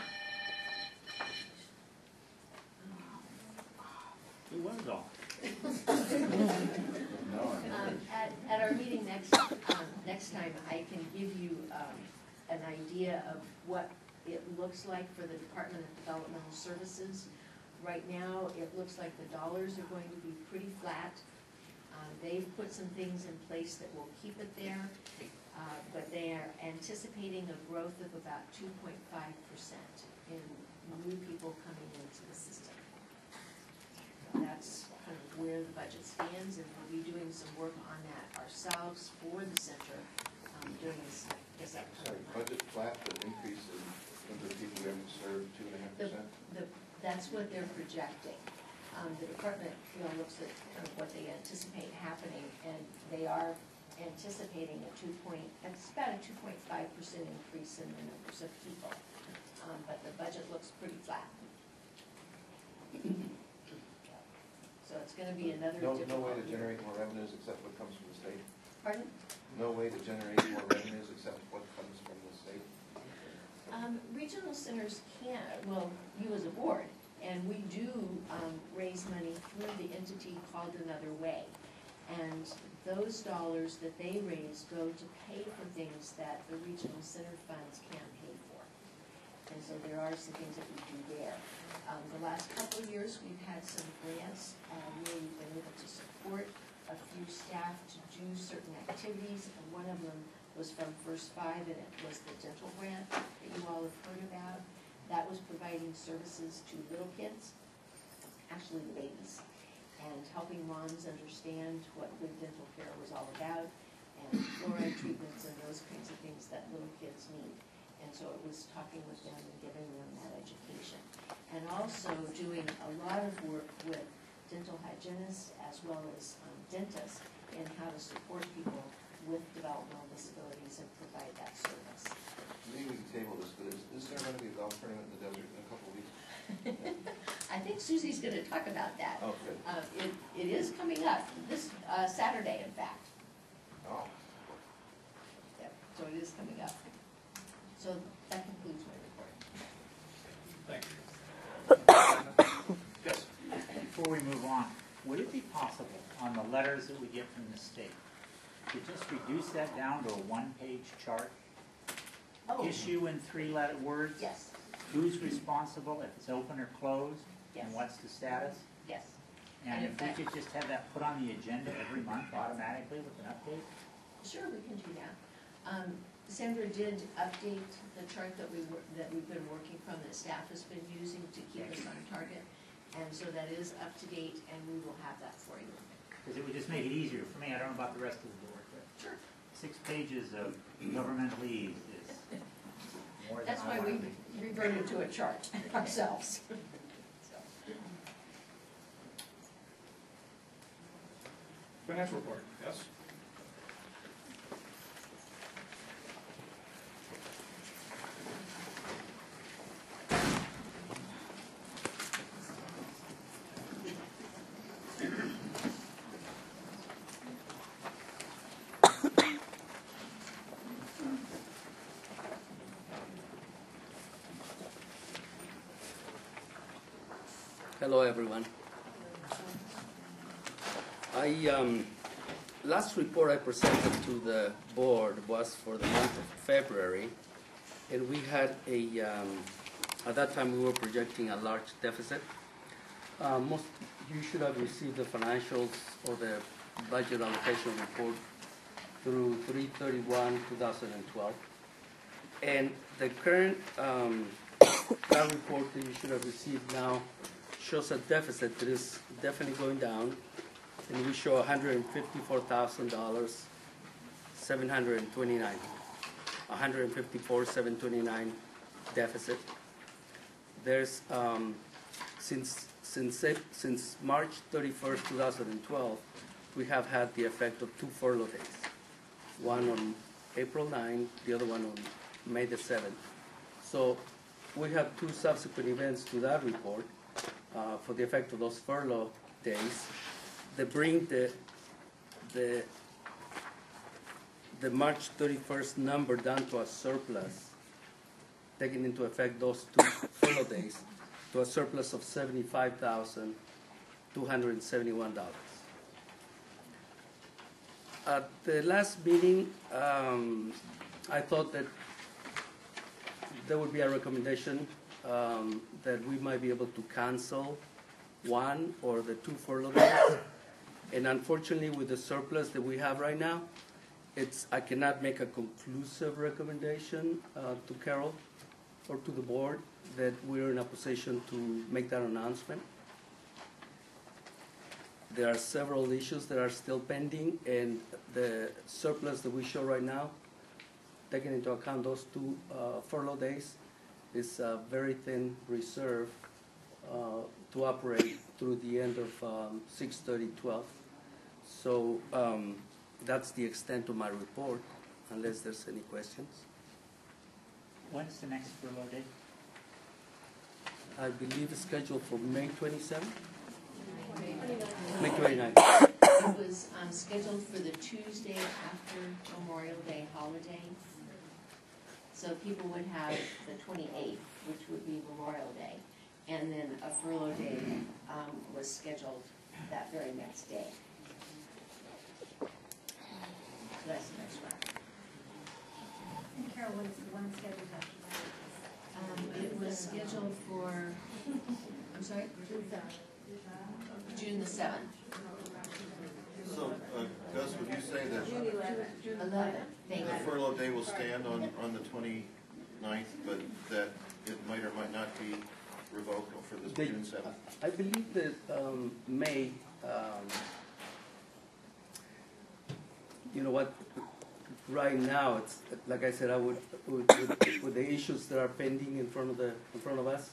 Who was all? At our meeting next time, I can give you an idea of what it looks like for the Department of Developmental Services. Right now, it looks like the dollars are going to be pretty flat. They've put some things in place that will keep it there, but they are anticipating a growth of about 2.5% in new people coming into the system. So that's kind of where the budget stands, and we'll be doing some work on that ourselves for the center during this Sorry, budget flat, but increase in number of people we haven't served, 2.5%? That's what they're projecting. The department, looks at kind of what they anticipate happening, and they are anticipating it's about a 2.5% increase in the numbers of people. But the budget looks pretty flat. So it's going to be another difficult No way to year. generate more revenues except what comes from the state? Pardon? No way to generate more revenues except what comes from the state? Regional centers can, well, you as a board, and we do raise money through the entity called Another Way. And those dollars that they raise go to pay for things that the regional center funds can't pay for. And so there are some things that we do there. The last couple of years, we've had some grants where we've been able to support a few staff to do certain activities, and one of them was from First Five, and it was the dental grant that you all have heard about. That was providing services to little kids, actually babies, and helping moms understand what good dental care was all about, and fluoride treatments and those kinds of things that little kids need. And so it was talking with them and giving them that education. And also doing a lot of work with dental hygienists as well as dentists in how to support people with developmental disabilities and provide that service. Maybe we can table this, but is there going to be a golf tournament in the desert in a couple of weeks? I think Susie's going to talk about that. Oh, good. It is coming up, this Saturday, in fact. Oh. Yep, so it is coming up. So that concludes my report. Thank you. Yes. Before we move on, would it be possible on the letters that we get from the state to just reduce that down to a one-page chart? Oh. Issue in 3-letter words? Yes, Who's responsible, if it's open or closed? Yes. And what's the status? yes. And And if in we fact- could just have that put on the agenda every month automatically with an update? Sure, we can do that. Sandra did update the chart that we've been working from, that staff has been using to keep us on target. And so that is up to date, and we will have that for you. Because it would just make it easier for me. I don't know about the rest of the board, but Sure. 6 pages of governmentalese is more than That's I why want we to be. reverted to a chart ourselves. So. Financial report, yes? Hello, everyone. Last report I presented to the board was for the month of February, and we had at that time we were projecting a large deficit. You should have received the financials or the budget allocation report through 3/31/2012. And the current that report that you should have received now shows a deficit that is definitely going down, and we show $154,729, 154,729 deficit. There's since March 31st, 2012, we have had the effect of 2 furlough days. One on April 9, the other one on May the 7th. So we have 2 subsequent events to that report for the effect of those furlough days that bring the March 31st number down to a surplus, taking into effect those 2 furlough days, to a surplus of $75,271. At the last meeting, I thought that there would be a recommendation that we might be able to cancel 1 or the 2 furlough days. And unfortunately, with the surplus that we have right now, I cannot make a conclusive recommendation to Carol or to the board that we're in a position to make that announcement. There are several issues that are still pending, and the surplus that we show right now, taking into account those 2 furlough days, is a very thin reserve to operate through the end of 6/30/12. So that's the extent of my report, unless there's any questions. When's the next furlough date? I believe it's scheduled for May 27th? May 29th. It was scheduled for the Tuesday after Memorial Day holiday. So people would have the 28th, which would be Memorial Day, and then a furlough day was scheduled that very next day. So that's the next one. And Carol, what is the one scheduled after that? It was scheduled for, I'm sorry? June the 7th. So, Gus, would you say that June 11th. 11th, thank the you. furlough day will stand on the 29th, but that it might or might not be revoked for the June 7th? I believe that May, you know what, right now, it's, like I said, I would, with the issues that are pending in front of us,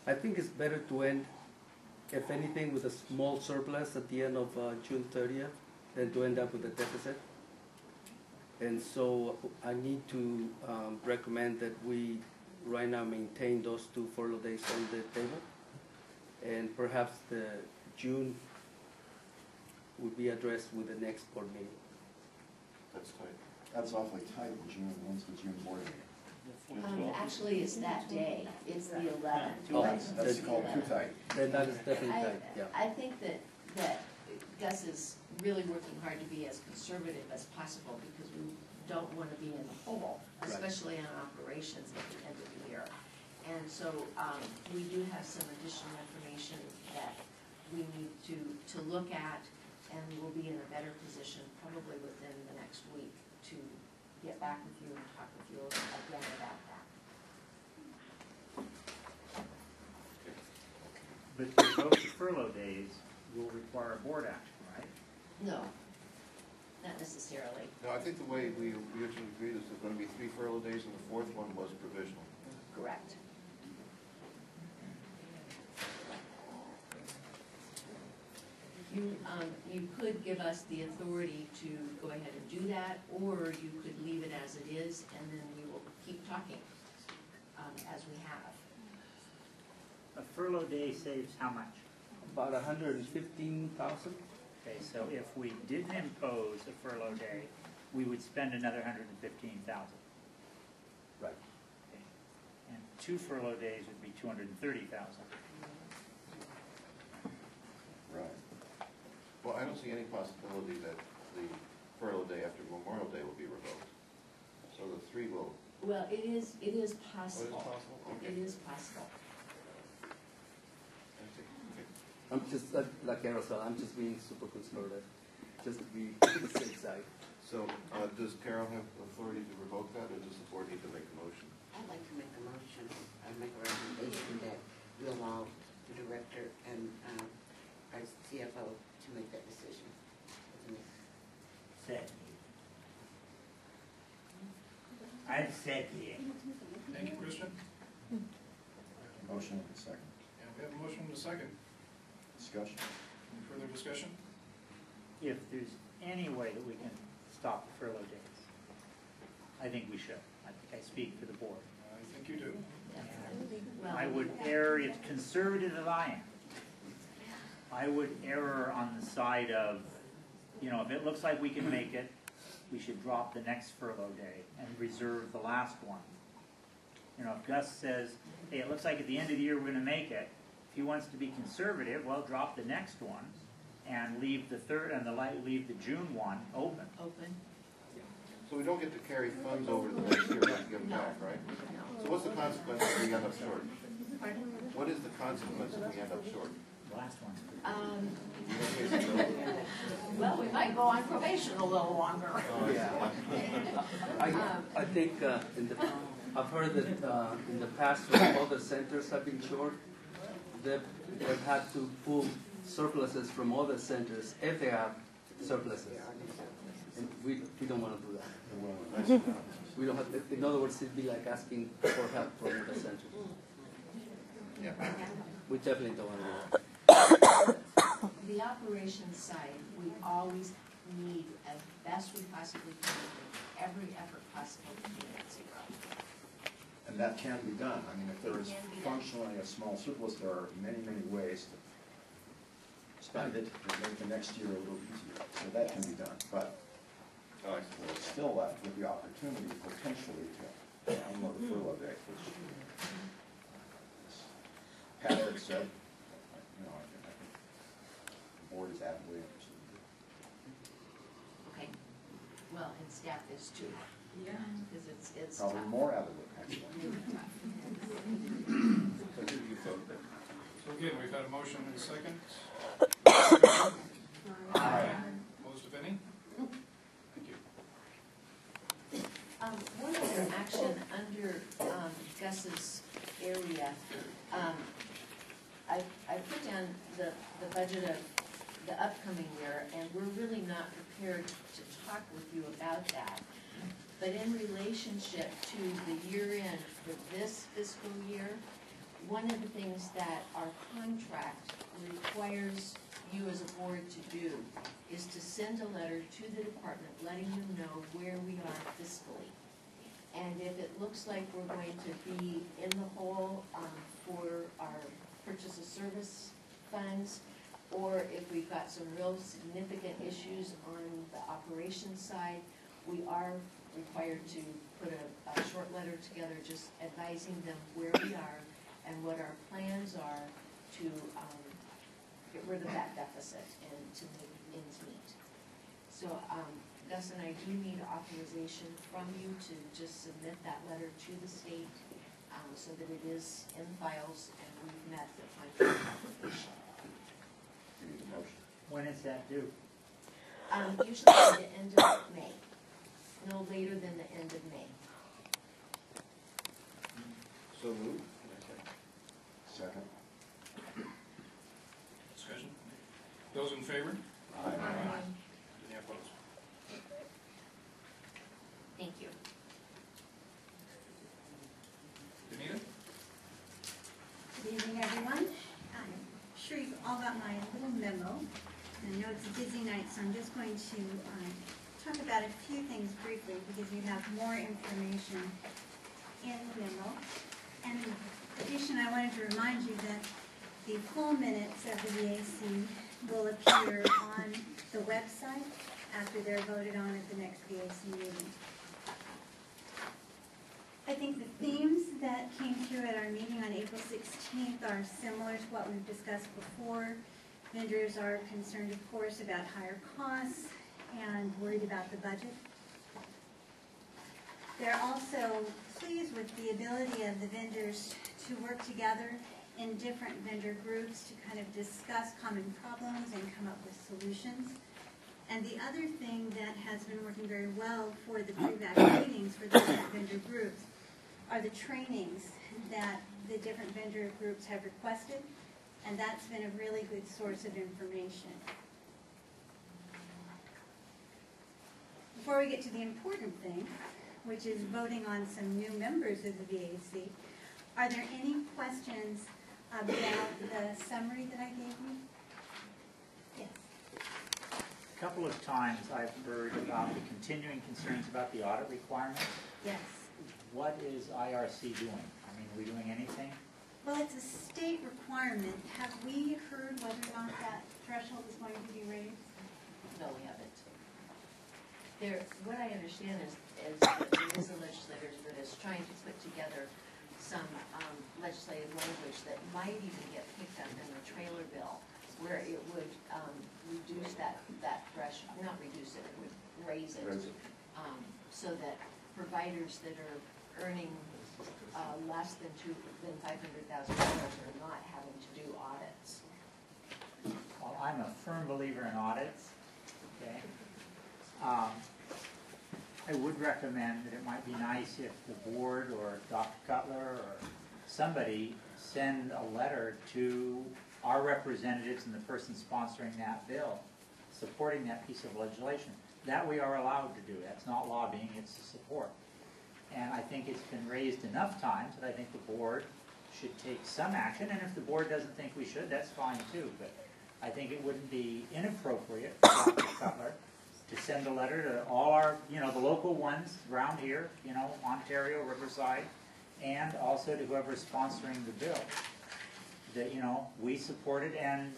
I think it's better to end, if anything, with a small surplus at the end of June 30th than to end up with a deficit. And so I need to recommend that we right now maintain those 2 furlough days on the table. And perhaps the June would be addressed with the next board meeting. That's tight. That's awfully tight, June, when's the June board meeting? Actually, it's that day. It's the 11th. Oh, That's called too tight. Then that is definitely tight, yeah. I think that Gus is really working hard to be as conservative as possible because we don't want to be in the hole, especially on operations at the end of the year. And so we do have some additional information that we need to look at, and we'll be in a better position probably within the next week to get back with you and talk with you again about that. But to revoke the furlough days will require board action, right? No, not necessarily. No, I think the way we originally agreed is there's going to be 3 furlough days, and the 4th one was provisional. Correct. You could give us the authority to go ahead and do that, or you could leave it as it is, and then we will keep talking as we have. A furlough day saves how much? About 115,000. Okay, so if we didn't impose a furlough day, we would spend another 115,000. Right. Okay. And 2 furlough days would be 230,000. Right. Well, I don't see any possibility that the furlough day after Memorial Day will be revoked. So the 3 will. Well, it is possible. Oh, it is possible? Okay. It is possible. I'm just, like Carol said, I'm just being super conservative. just to be on the safe side. So, does Carol have authority to revoke that, or does the board need to make a motion? I'd like to make a motion. I'd make a recommendation that we allow the director and our CFO to make that decision. Second. I second. Thank you, Christian. Motion and a second. And we have a motion and a second. Discussion? Any further discussion? If there's any way that we can stop the furlough days, I think we should. I think I speak for the board. I think you do. Well, I would err, as conservative as I am, I would err on the side of, you know, if it looks like we can make it, we should drop the next furlough day and reserve the last one. You know, if Gus says, hey, it looks like at the end of the year we're gonna make it, if he wants to be conservative, well, drop the next one and leave the third and leave the June one open. Open. So we don't get to carry funds over to the next year, and give them back, right? So what's the consequence if we end up short? What is the consequence if we end up short? The last one's You don't pay some bill? Well, we might go on probation a little longer. I think I've heard that in the past when other centers have been short, they've had to pull surpluses from other centers if they have surpluses. And we don't want to do that. We don't have to, in other words, it'd be like asking for help from other centers. Yeah. We definitely don't want to do that. The operations side, we always need, as best we possibly can, make every effort possible to keep it at zero. And that can be done. I mean, if there is It can be done. functionally a small surplus, there are many, many ways to spend it and make the next year a little easier. So that can be done. But we're still left with the opportunity potentially to download a furlough day, which, as Patrick said, you know, I think the board is adequately interested in it. Okay, well, and staff is too. Yeah. Because it's tough. Probably more adequate, actually. So again, we've had a motion and a second. Aye. Opposed, if any? Thank you. One other action under Gus's area, I put down the budget of the upcoming year, and we're really not prepared to talk with you about that. But in relationship to the year end for this fiscal year, one of the things that our contract requires you as a board to do is to send a letter to the department letting them know where we are fiscally. And if it looks like we're going to be in the hole for our purchase of service funds, or if we've got some real significant issues on the operations side, we are required to put a short letter together just advising them where we are and what our plans are to get rid of that deficit and to make ends meet. So Gus and I do need authorization from you to just submit that letter to the state so that it is in files and we've met the contract obligation. You need a motion. When is that due? Usually at the end of May, no later than the end of May. So moved. Second. Discussion? Those in favor? Aye. Any opposed? Thank you. Benita? Good evening, everyone. I'm sure you've all got my little memo. I know it's a busy night, so I'm just going to talk about a few things briefly because you have more information in the memo. And in addition, I wanted to remind you that the full minutes of the VAC will appear on the website after they're voted on at the next VAC meeting. I think the themes that came through at our meeting on April 16th are similar to what we've discussed before. Vendors are concerned, of course, about higher costs and worried about the budget. They're also pleased with the ability of the vendors to work together in different vendor groups to kind of discuss common problems and come up with solutions. And the other thing that has been working very well for the pre-vac meetings for the different vendor groups are the trainings that the different vendor groups have requested, and that's been a really good source of information. Before we get to the important thing, which is voting on some new members of the VAC, are there any questions about the summary that I gave you? Yes. A couple of times I've heard about the continuing concerns about the audit requirements. Yes. What is IRC doing? I mean, are we doing anything? Well, it's a state requirement. Have we heard whether or not that threshold is going to be raised? No, we haven't. What I understand is that there is a legislator that is trying to put together some legislative language that might even get picked up in the trailer bill, where it would reduce that threshold, not reduce it, it would raise it, so that providers that are earning less than $500,000 are not having to do audits. Well, I'm a firm believer in audits, okay? I would recommend that it might be nice if the board or Dr. Cutler or somebody send a letter to our representatives and the person sponsoring that bill, supporting that piece of legislation. That we are allowed to do. That's not lobbying, it's support. And I think it's been raised enough times that I think the board should take some action, and if the board doesn't think we should, that's fine too. But I think it wouldn't be inappropriate for Dr. Cutler to send a letter to all our, the local ones around here, Ontario, Riverside, and also to whoever's sponsoring the bill, that, we support it, and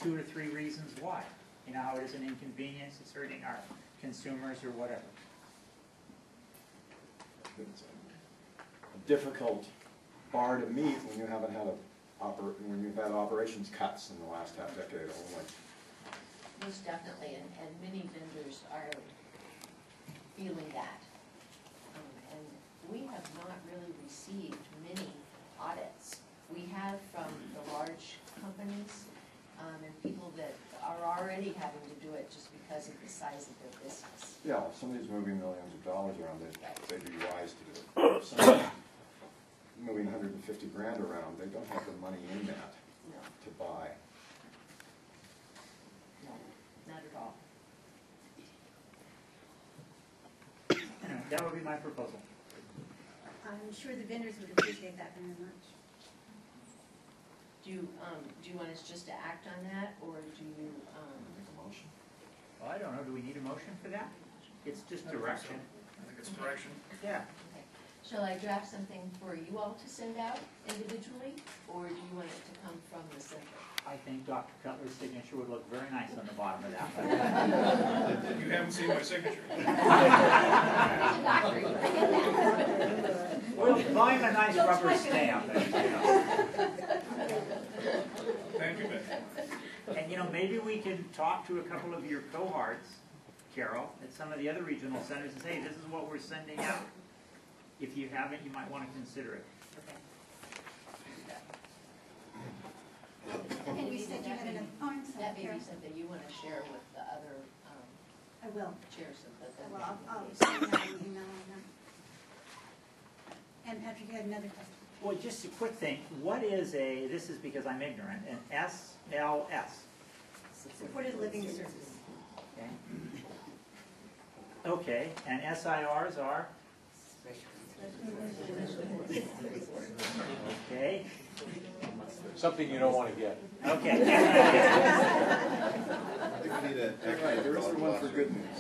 2 or 3 reasons why. How it is an inconvenience, it's hurting our consumers or whatever. It's a difficult bar to meet when you haven't had when you've had operations cuts in the last half decade only. Most definitely, and many vendors are feeling that. And we have not really received many audits. We have from the large companies and people that are already having to do it just because of the size of their business. Yeah, if somebody's moving millions of dollars around, they'd be wise to do it. If somebody's moving 150 grand around, they don't have the money in that to buy. No, not at all. That would be my proposal. I'm sure the vendors would appreciate that very much. Do you want us just to act on that, or do you, Make a motion. Well, I don't know, do we need a motion for that? It's just direction. I think it's direction. Yeah. okay. Shall I draft something for you all to send out individually, or do you want it to come from the center? I think Dr. Cutler's signature would look very nice on the bottom of that. You haven't seen my signature. Well, buy him a nice rubber stamp. Thank you, Ben. And maybe we can talk to a couple of your cohorts, Carol, at some of the other regional centers and say, hey, this is what we're sending out. If you haven't, you might want to consider it. And you said you had an, I'm sorry, That may Karen. be something you want to share with the other I will. chairs of the. Well, I'll send out an email on that. And Patrick, you had another question. Well, just a quick thing. What is this is because I'm ignorant, an SLS? Supported living service. Okay. Okay, and SIRs are? Okay. Something you don't want to get. Okay. There is one for good news.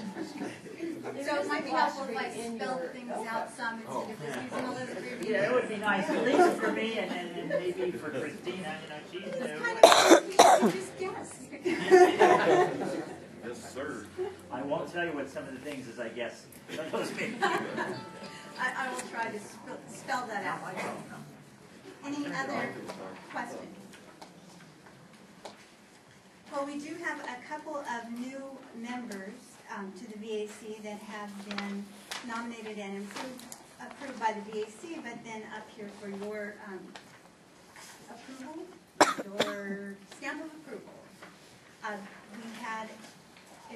So it might be helpful if I spelled things out some instead of just using a list of Yeah, it would be nice, at least for me and maybe for Christina, she's new. Just guess. Yes, sir. I won't tell you what some of the things is, I guess. I will try to spell that out. Any other questions? Well, we do have a couple of new members to the VAC that have been nominated and approved by the VAC, but then up here for your approval, your stamp of approval. We had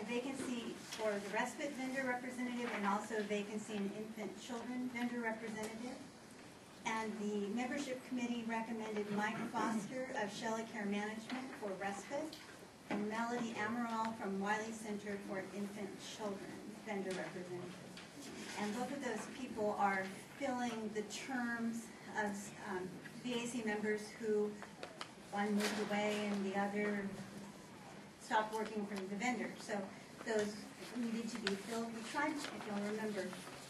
a vacancy for the respite vendor representative and also a vacancy in infant children vendor representative. And the membership committee recommended Mike Foster of Shelley Care Management for respite and Melody Amaral from Wiley Center for infant children vendor representative. And both of those people are filling the terms of VAC members who one moved away and the other stopped working for the vendor. So those needed to be filled. We tried, if you'll remember,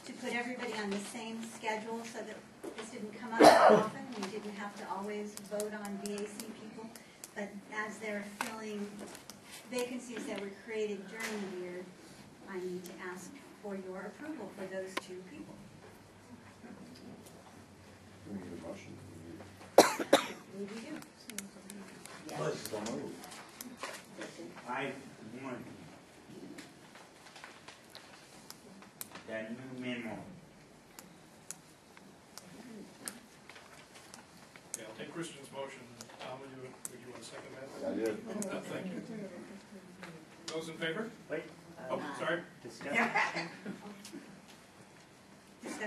to put everybody on the same schedule so that this didn't come up so often. We didn't have to always vote on VAC people. But as they're filling vacancies that were created during the year, I need to ask for your approval for those two people. Do we need a motion? We do. Yes. So moved. I want that new memo. Yeah, I'll take Christian's motion. Tom, would you want to second that? I did. Thank you. Those in favor? Wait. Oh, sorry. Discussion.